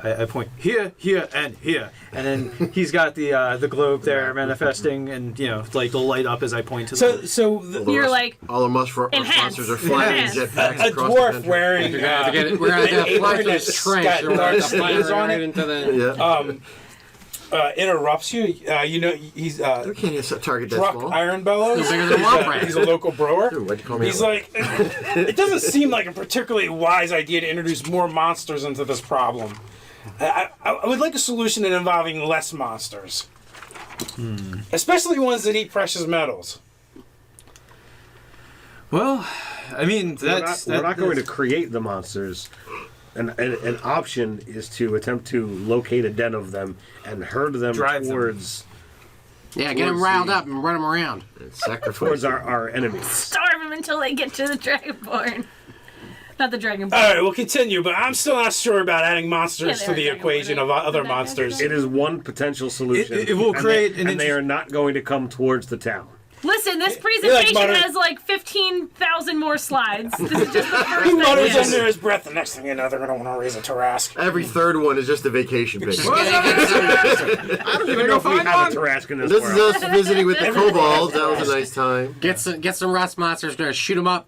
I point here, here, and here, and then he's got the globe there manifesting, and they'll light up as I point to them. You're like all the monsters are flying in Enhance. jetpacks a across dwarf the country. wearing We're gonna fly through this trench. got We're dark gonna fly stains on right it. into the. Yeah. Interrupts you. He's You can't just target that Truck small. Iron Bellows. He's bigger than Womp He's a local brewer. Dude, why'd you call me He's out? like, it doesn't seem like a particularly wise idea to introduce more monsters into this problem. I would like a solution involving less monsters. Especially ones that eat precious metals. Well, I mean, We're not going to create the monsters. An option is to attempt to locate a den of them and herd them Drive them. towards Yeah, get them riled up and run them around. towards Sacrifice. our enemies. starve him until they get to the dragonborn. Not the dragonborn. All right, we'll continue, but I'm still not sure about adding monsters Yeah, to the they're equation of other monsters. It is one potential solution. It will create and they are not going to come towards the town. Listen, this presentation butter. has 15,000 more slides. This is just the first He thing. mutters Yes. under his breath. The next thing you know, they're going to want to raise a Tarask. Every third one is just a vacation base. Just get I don't even know if we have a Tarask in this This world. is us visiting with the kobolds. That was a nice time. get some rust monsters. Gonna shoot them up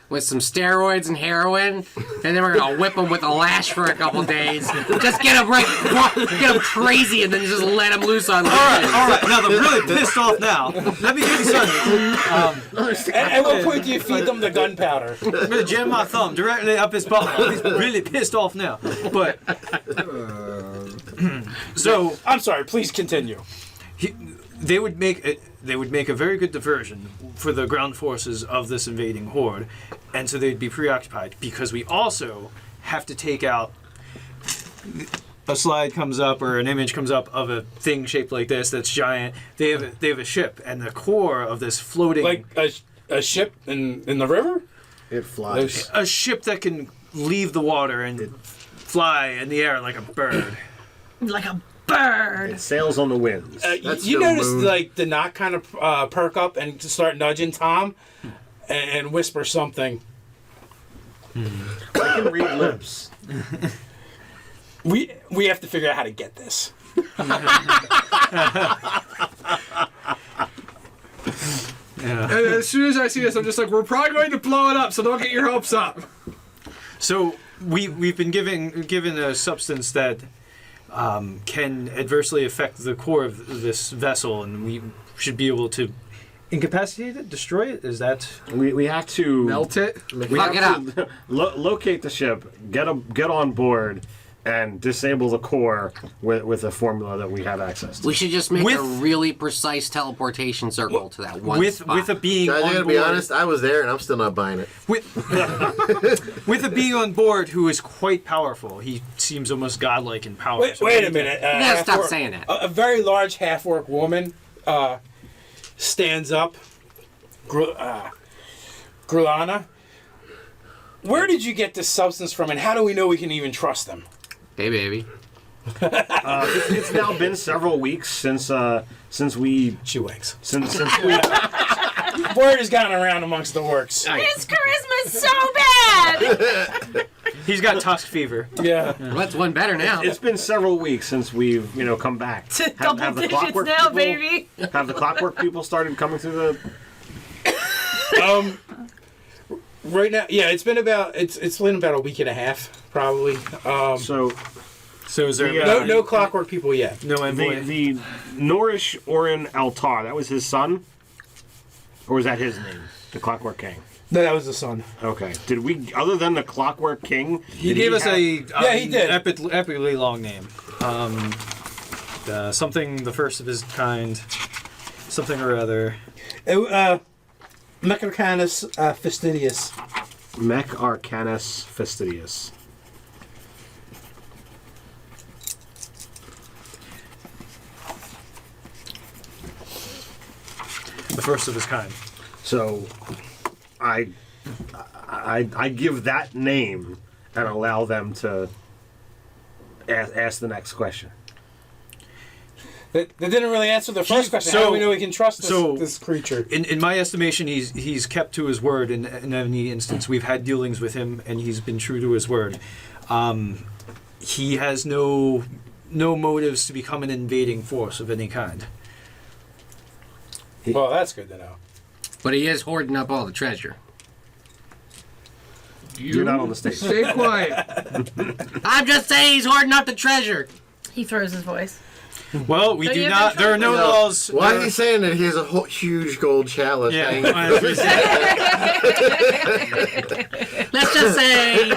with some steroids and heroin, and then we're gonna whip them with a lash for a couple days. Just get them get them crazy, and then just let them loose on. all right. Now they're really pissed off now. Let me give you something. At what point do you feed them the gunpowder? I'm gonna jam my thumb directly up his butt. He's really pissed off now. But so I'm sorry, please continue. they would make a very good diversion for the ground forces of this invading horde, and so they'd be preoccupied because we also have to take out. A slide comes up or an image comes up of a thing shaped like this that's giant. They have a ship, and the core of this floating. Like a ship in the river? It flies. A ship that can leave the water and fly in the air like a bird. Like a bird. It sails on the winds. That's You no notice moon. like the knot kind of perk up and to start nudging Tom and whisper something. I can read lips. We have to figure out how to get this. And as soon as I see this, I'm just like, we're probably going to blow it up, so don't get your hopes up. So we've been given a substance that can adversely affect the core of this vessel, and we should be able to incapacitate it, destroy it. Is that We have to Melt it. We Fuck have to locate the ship, get on board, and disable the core with a formula that we have access to. We should just make With- a really precise teleportation circle to that one spot. with a being Guys, I on gotta board? be honest, I was there and I'm still not buying it. With a being on board who is quite powerful. He seems almost godlike in power. Wait, So wait we a need to- minute. gotta stop half-orc- saying that. A very large half-orc woman stands up. Grulana, where did you get this substance from, and how do we know we can even trust them? Hey, baby. It's now been several weeks since we She winks. since we Word has gone around amongst the orcs. His charisma's so bad. He's got tusk fever. Yeah. Well, that's one better now. it's been several weeks since we've come back. Double have the digits clockwork now, people- baby. Have the clockwork people started coming through the? Right now, yeah, it's been about a week and a half, probably. So So is there No clockwork people yet. no envoy? the Norish Orin Altar, that was his son, or was that his name? The Clockwork King. No, that was the son. Okay. Did we, other than the Clockwork King, He gave us he did. epically long name. Something the first of his kind. Something or other. Mechanicus fastidious. Mech Arcanus Fastidius. The first of his kind. So, I give that name and allow them to ask the next question. They didn't really answer the first question. How do we know we can trust this creature? In my estimation, he's kept to his word in any instance. We've had dealings with him, and he's been true to his word. He has no motives to become an invading force of any kind. Well, that's good to know. But he is hoarding up all the treasure. You're not on the stage. Stay quiet. I'm just saying he's hoarding up the treasure. He throws his voice. Well, we So do you not. There are no No. laws. Why is he saying that he has a whole, huge gold chalice hanging? Yeah. Let's just say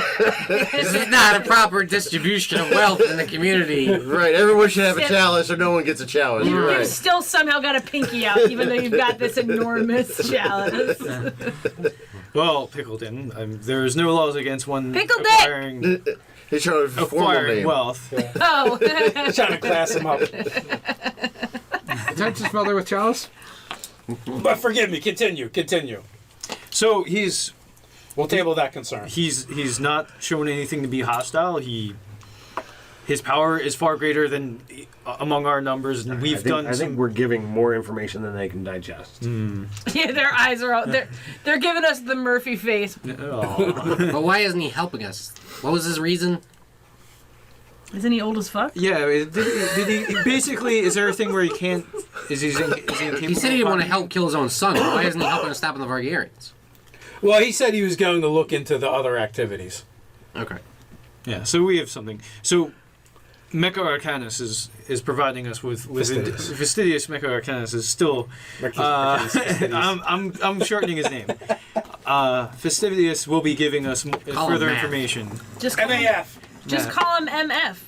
this is not a proper distribution of wealth in the community. Right, everyone should have a chalice or no one gets a chalice. You're You've right. still somehow got a pinky out, even though you've got this enormous chalice. Well, Pickleton, there is no laws against one Pickle Dick! acquiring, He's trying to formal acquiring name. wealth. Oh. Trying to class him up. Attempt to smother with chalice. But forgive me. Continue. So We'll table that concern. he's not shown anything to be hostile. His power is far greater than among our numbers, and we've done. I think we're giving more information than they can digest. Yeah, their eyes are all. They're giving us the Murphy face. Oh. But why isn't he helping us? What was his reason? Isn't he old as fuck? Yeah, did he basically? Is there a thing where he can't? Is he incapable? He said he didn't want to help kill his own son. Why isn't he helping us stop the Vargarians? Well, he said he was going to look into the other activities. Okay. Yeah, so we have something. So Mecha Arcanus is providing us with Fastidious Mecha Arcanus is still. I'm shortening his name. Fastidious will be giving us Call further him Matt. information. Just call him, MAF. just Matt. call him MF.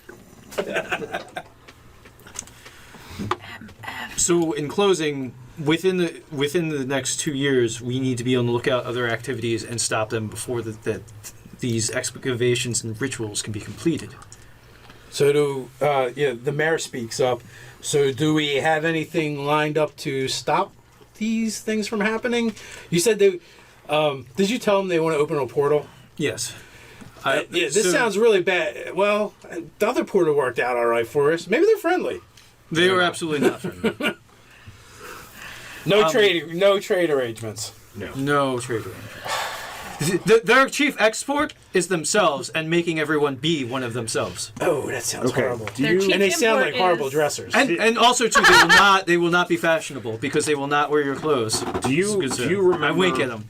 So in closing, within the next 2 years, we need to be on the lookout other activities and stop them before these excavations and rituals can be completed. So the mayor speaks up. So do we have anything lined up to stop these things from happening? You said that Did you tell them they want to open a portal? Yes. Yeah, this sounds really bad. Well, the other portal worked out all right for us. Maybe they're friendly. They were absolutely not friendly. No trade arrangements. No trade arrangements. Their chief export is themselves and making everyone be one of themselves. Oh, that sounds horrible. Chief And they sound import like horrible is- dressers. And also too, they will not be fashionable because they will not wear your clothes. Do you remember? I wink at them.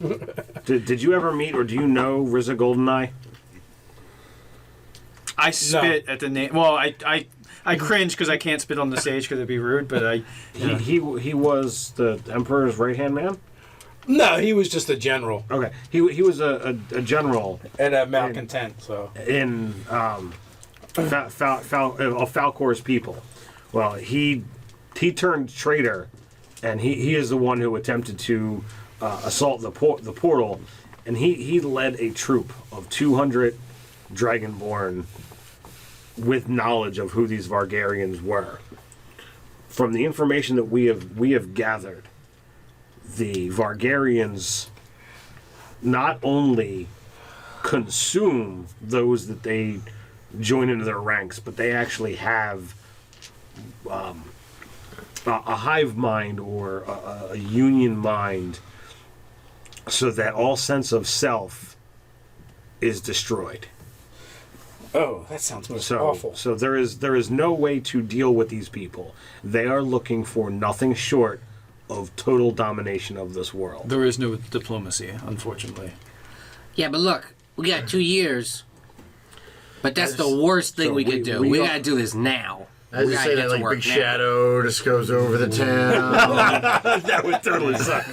Did you ever meet or do you know Rizza Goldeneye? I spit at the name. Well, I cringe because I can't spit on the stage because it'd be rude. But He was the Emperor's right hand man. No, he was just a general Okay, he was a general and a malcontent. So in Falcor's people. Well, he turned traitor, and he is the one who attempted to assault the portal, and he led a troop of 200 dragonborn with knowledge of who these Vargarians were. From the information that we have gathered, the Vargarians not only consume those that they join into their ranks, but they actually have a hive mind or a union mind, so that all sense of self is destroyed. oh, that sounds most awful. So there is no way to deal with these people. They are looking for nothing short of total domination of this world. there is no diplomacy, unfortunately. Yeah, but look, we got 2 years. But that's the worst thing so we could do. we We are- gotta do this now. I was We just gotta saying get that to like work big now. shadow just goes over the town. That would totally suck.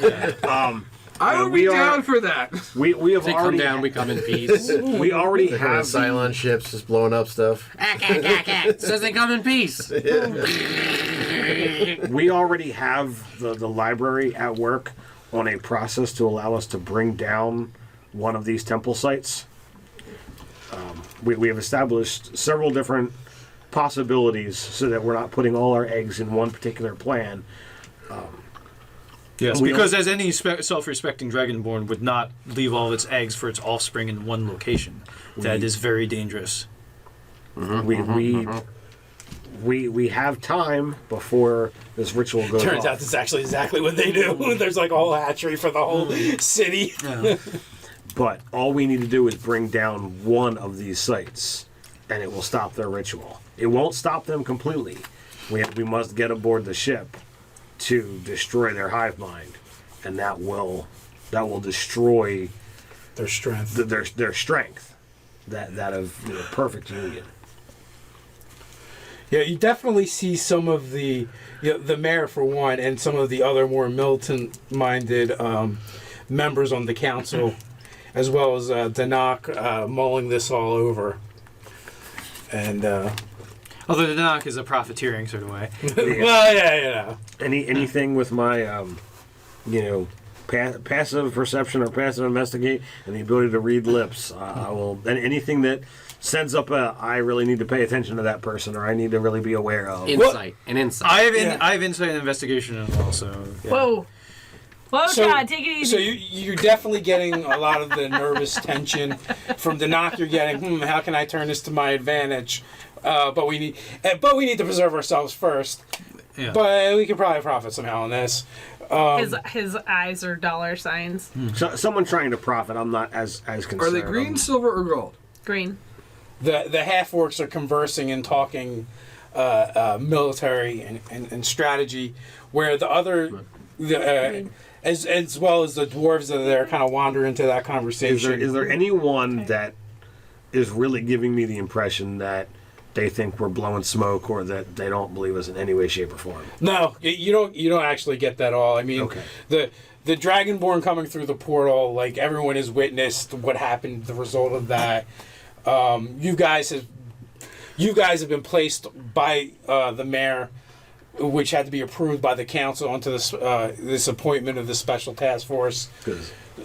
I would we be are- down for that. We have They come already down, we come in peace. we already They're kind of have silent ships just blowing up stuff. Says they come in peace. we already have the library at work on a process to allow us to bring down one of these temple sites. We have established several different possibilities so that we're not putting all our eggs in one particular plan. Yes, We because as any self-respecting dragonborn would not leave all of its eggs for its offspring in one location. That is very dangerous. We have time before this ritual goes Turns off. out that's actually exactly what they do. There's like a whole hatchery for the whole city. But all we need to do is bring down one of these sites, and it will stop their ritual. It won't stop them completely. We must get aboard the ship to destroy their hive mind, and that will destroy Their strength. their strength, that of perfect union. Yeah, you definitely see some of the mayor for one, and some of the other more militant-minded members on the council, as well as Danak mulling this all over. And Although the Nanak is a profiteering sort of way. well, yeah, Anything with my passive perception or passive investigate and the ability to read lips, I will. And anything that sends up I really need to pay attention to that person, or I need to really be aware of. Insight. An insight. I have insight and investigation as well, so yeah. Whoa. Whoa, Todd, take it easy. So you're definitely getting a lot of the nervous tension from Danak. You're getting, how can I turn this to my advantage? But we need to preserve ourselves first. Yeah. But we could probably profit somehow on this. His eyes are dollar signs. So, someone trying to profit, I'm not as concerned. Are they green, silver, or gold? Green. The half orcs are conversing and talking military and strategy, where the other as well as the dwarves that are there kind of wander into that conversation. Is there anyone that is really giving me the impression that they think we're blowing smoke, or that they don't believe us in any way, shape, or form? No, you don't actually get that all. I mean, Okay. the dragonborn coming through the portal, like everyone has witnessed what happened, the result of that. You guys have been placed by the mayor, which had to be approved by the council, onto this appointment of the special task force.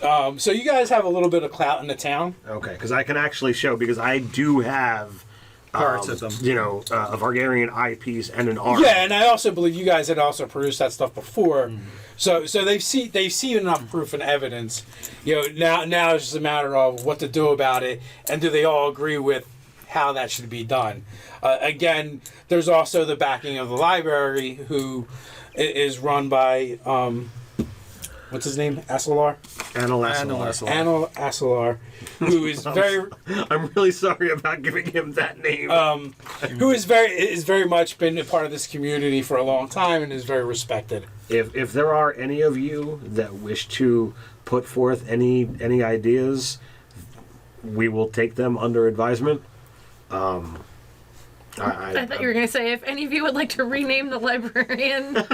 So you guys have a little bit of clout in the town. Okay, because I can actually show, because I do have Parts of them. A Vargarian eyepiece and an arm. Yeah, and I also believe you guys had also produced that stuff before, so they've seen enough proof and evidence. Now it's just a matter of what to do about it, and do they all agree with how that should be done? Again, there's also the backing of the library, who is run by what's his name, Asalar? Anil Asalar. Anil Asalar, who is very. I'm really sorry about giving him that name. Who is very much been a part of this community for a long time and is very respected. If there are any of you that wish to put forth any ideas, we will take them under advisement. I thought you were going to say, if any of you would like to rename the librarian, we'll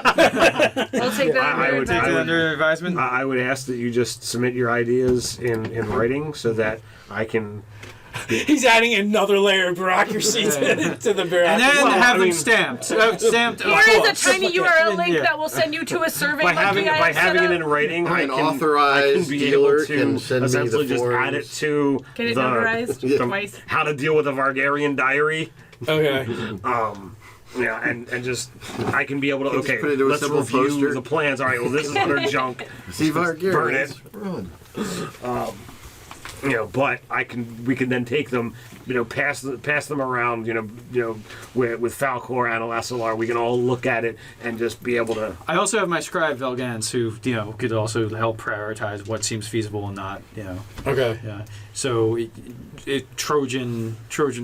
take that I would- Under advisement. I would ask that you just submit your ideas in writing so that I can. He's adding another layer of bureaucracy to the And bureaucracy. then have them mean- stamped. Stamped. of Here is course. a tiny URL link Yeah. that will send you to a survey By monkey having I have set it up. in writing, An I can authorized be dealer able to can send me the essentially just add it forms. to Get it the, notarized twice. how to deal with a Vargarian diary. Okay. Yeah, and just I can be able to Just okay. put it into a Let's simple review poster. the plans. All right. Well, this is utter junk. See Burn it. Run. But we can then take them, pass them around, with Falcor and Alasalar. We can all look at it and just be able to. I also have my scribe Velgans, who could also help prioritize what seems feasible and not. Okay. Yeah. So, Trojan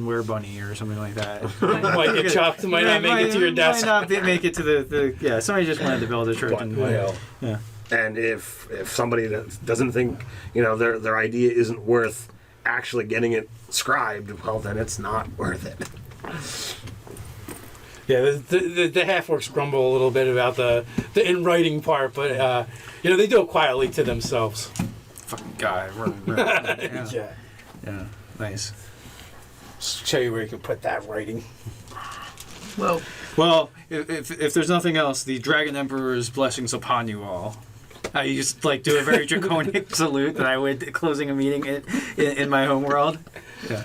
were bunny or something like that. Might get chopped. Might not make it to your desk. Might not make it to the yeah. Somebody just wanted to build a Trojan. Yeah. And if somebody that doesn't think their idea isn't worth actually getting it scribed, well, then it's not worth it. Yeah, the half-orcs grumble a little bit about the in writing part, but they do it quietly to themselves. Fucking guy. Yeah. Yeah. Yeah. Nice. Show you where you can put that writing. Whoa. Well, if there's nothing else, the Dragon Emperor's blessings upon you all. I just do a very draconic salute that I would closing a meeting in my home world. Yeah.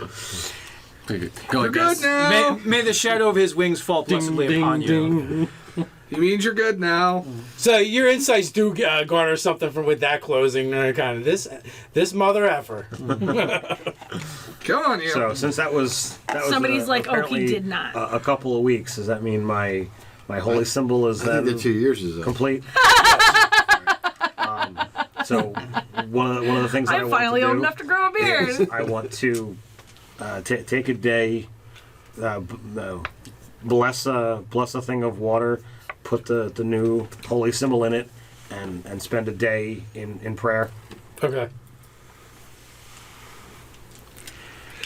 Go You're good now. May the shadow of his wings fall blessedly upon you. He means you're good now. So your insights do garner something from with that closing. Kind of this mother effer. Come on, you. So since that was Somebody's like, oh, he apparently did not. a couple of weeks, does that mean my holy symbol is I think then the 2 years is up. complete? So one of the things that I I'm want finally to do old enough to grow a beard. I want to take a day, bless a thing of water, put the new holy symbol in it, and spend a day in prayer. Okay.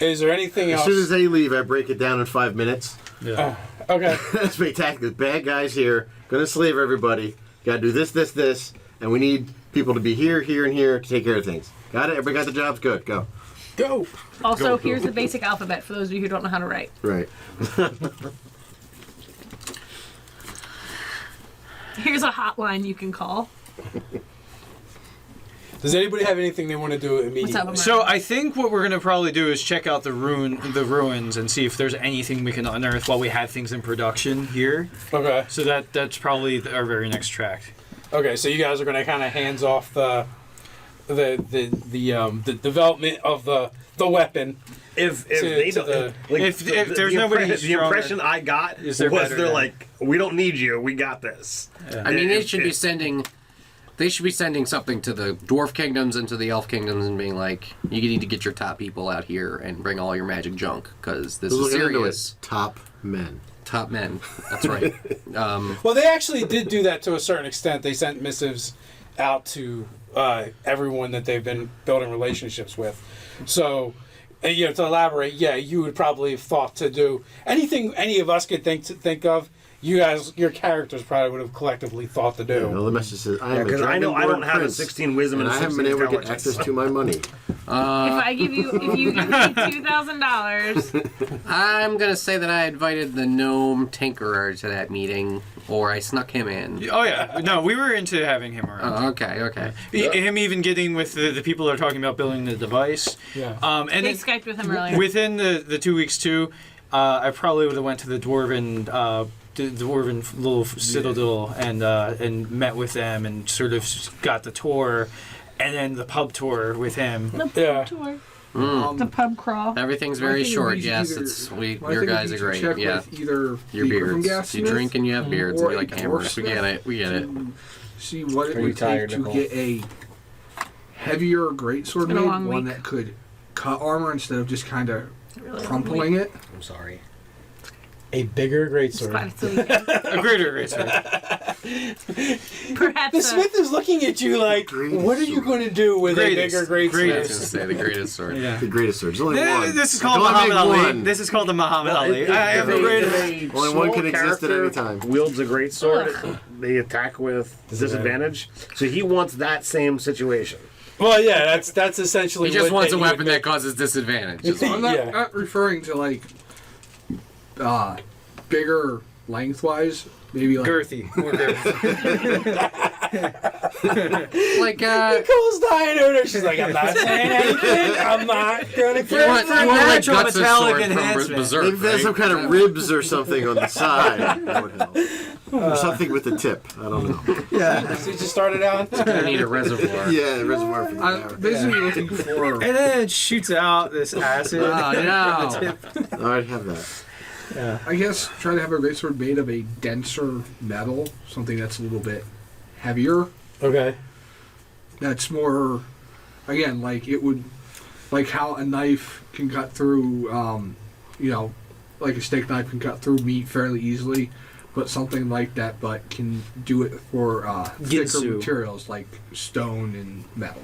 Is there anything As else? soon as they leave, I break it down in 5 minutes. Yeah. Okay. Spectacular. Bad guys here. Gonna slave everybody. Gotta do this, and we need people to be here, here, and here to take care of things. Got it? Everybody got the jobs? Good. Go. Go. Also, here's the basic alphabet for those of you who don't know how to write. Right. Here's a hotline you can call. Does anybody have anything they want to do immediately? What's up, Amar? So I think what we're gonna probably do is check out the ruins and see if there's anything we can unearth while we have things in production here. Okay. So that's probably our very next track. Okay. So you guys are going to kind of hands off the development of the weapon. If To- they to don't, the- If there's nobody who's the stronger, impression I got is was there better they're than- like, we don't need you, we got this. I mean, they should be sending something to the dwarf kingdoms and to the elf kingdoms and being like, you need to get your top people out here and bring all your magic junk because this Who's is looking into it? serious. Top men. Top men. That's right. Well, they actually did do that to a certain extent. They sent missives out to everyone that they've been building relationships with. So, to elaborate, yeah, you would probably have thought to do anything any of us could think of. You guys, your characters probably would have collectively thought to do. Well, the message says, I am a 'cause I know I dragonborn don't have a prince, 16 wisdom and and I haven't 16 been able to get intelligence. access to my money. if you give me $2,000, I'm going to say that I invited the gnome tinkerer to that meeting, or I snuck him in. Oh yeah, no, we were into having him around. Oh, okay. Him even getting with the people that are talking about building the device. Yeah. And they then Skyped with him earlier. within the 2 weeks too, I probably would have went to the dwarven little citadel and met with them and sort of got the tour, and then the pub tour with him. The pub Yeah. tour. Mm. The pub crawl. Everything's I very think short. we should Yes, either- your guys are great. Check Yeah, with either your the beards. Gryffindor You drink and you have beards, or and you're a like hammers. We dwarfsmith get it. We get it. to see what it Are you would take tired, to Nicole? get a heavier greatsword been a made, long one week. that could cut armor instead of just kind of Really crumpling it. I'm sorry. A bigger Just glad greatsword. it's the weekend. A greater greatsword. Perhaps. The smith is looking at you like, what are you going to do with Greatest. a bigger I was greatsword? gonna say the greatest sword. Yeah. The greatest sword. There's only one. This is I called can only Muhammad make Ali. one. This is called the Muhammad Ali. I have a if great. a Only one can exist at any time. Wields a great sword. They attack with disadvantage. So he wants that same situation. Well, yeah, that's essentially. He just what wants that a you would weapon make. that causes disadvantage. Just- I'm not, Yeah. not referring to like bigger lengthwise, maybe like Girthy. More girthy. like Nicole's dying over there. She's like, I'm not saying anything. I'm not gonna you care. want like natural Guts' metallic sword from enhancement. Berserk, Maybe there's some right? kind of ribs or something on the side. That would help. Or something with the tip. I don't know. Yeah. So you just started out. I need a reservoir. Yeah, the reservoir for the I'm power. basically looking for. And then it shoots out this acid. Oh, no. The tip. I already have that. I guess try to have a greatsword made of a denser metal, something that's a little bit heavier. Okay. That's more, again, like it would, like how a knife can cut through, like a steak knife can cut through meat fairly easily, but something like that, but can do it for thicker Ginsu. materials like stone and metal.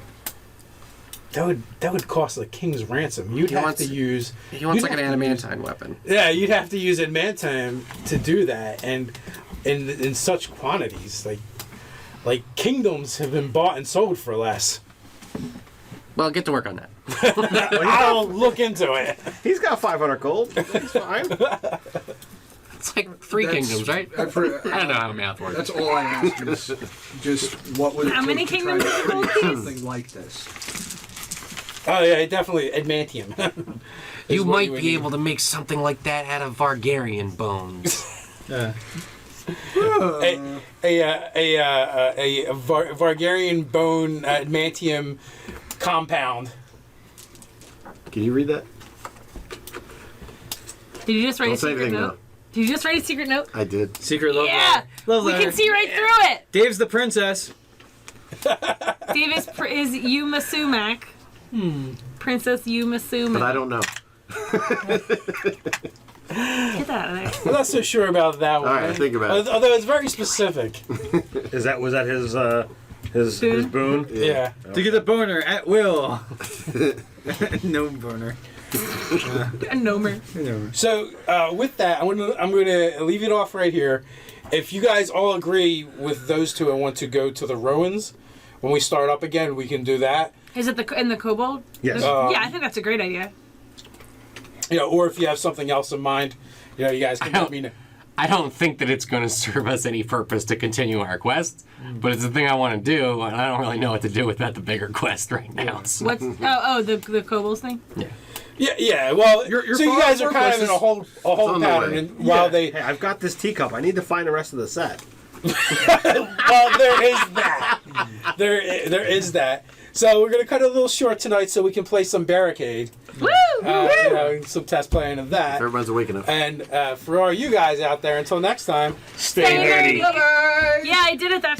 That would cost a king's ransom. You'd He have wants- to use. He wants you'd like an have to use- adamantine weapon. Yeah, you'd have to use adamantine to do that, and in such quantities, like kingdoms have been bought and sold for less. Well, get to work on that. I'll look into it. He's got 500 gold. He's fine. It's like three That's- kingdoms, right? I for- I don't know how math works. That's all I ask is just what would it How take many to try kingdoms to is gold create piece? something like this. Oh yeah, definitely adamantium. You is what might would be need. able to make something like that out of Vargarian bones. Yeah. a Vargarian bone adamantium compound. Can you read that? Did you just write Don't a say secret anything note? now. Did you just write a secret note? I did. Secret love Yeah! letter. Love We letter. can see right through it! Dave's the princess. Dave is Yuma Sumac. Princess Yuma Sumac. But I don't know. Get that out of there. I'm not so sure about that one. right, think about it. Although it's very specific. Was that his boon? Yeah. To get the boner at will. No boner. A gnomer. So with that, I'm gonna leave it off right here. If you guys all agree with those two and want to go to the Rowans, when we start up again, we can do that. Is it in the kobold? Yes. Yeah, I think that's a great idea. Or if you have something else in mind, you guys can let me know. I don't think that it's going to serve us any purpose to continue our quest, but it's the thing I want to do, and I don't really know what to do with the bigger quest right now. So. What's the kobolds thing? Yeah. Well, Your so you guys are kind of in is- a whole on the pattern, way. and while they Hey, I've got this teacup. I need to find the rest of the set. well, there is that. There is that. So we're gonna cut it a little short tonight, so we can play some barricade. Woo! Some test playing of that. Everyone's awake enough. And for all you guys out there, until next time, Stay nerdy. Bye-bye! Yeah, I did it that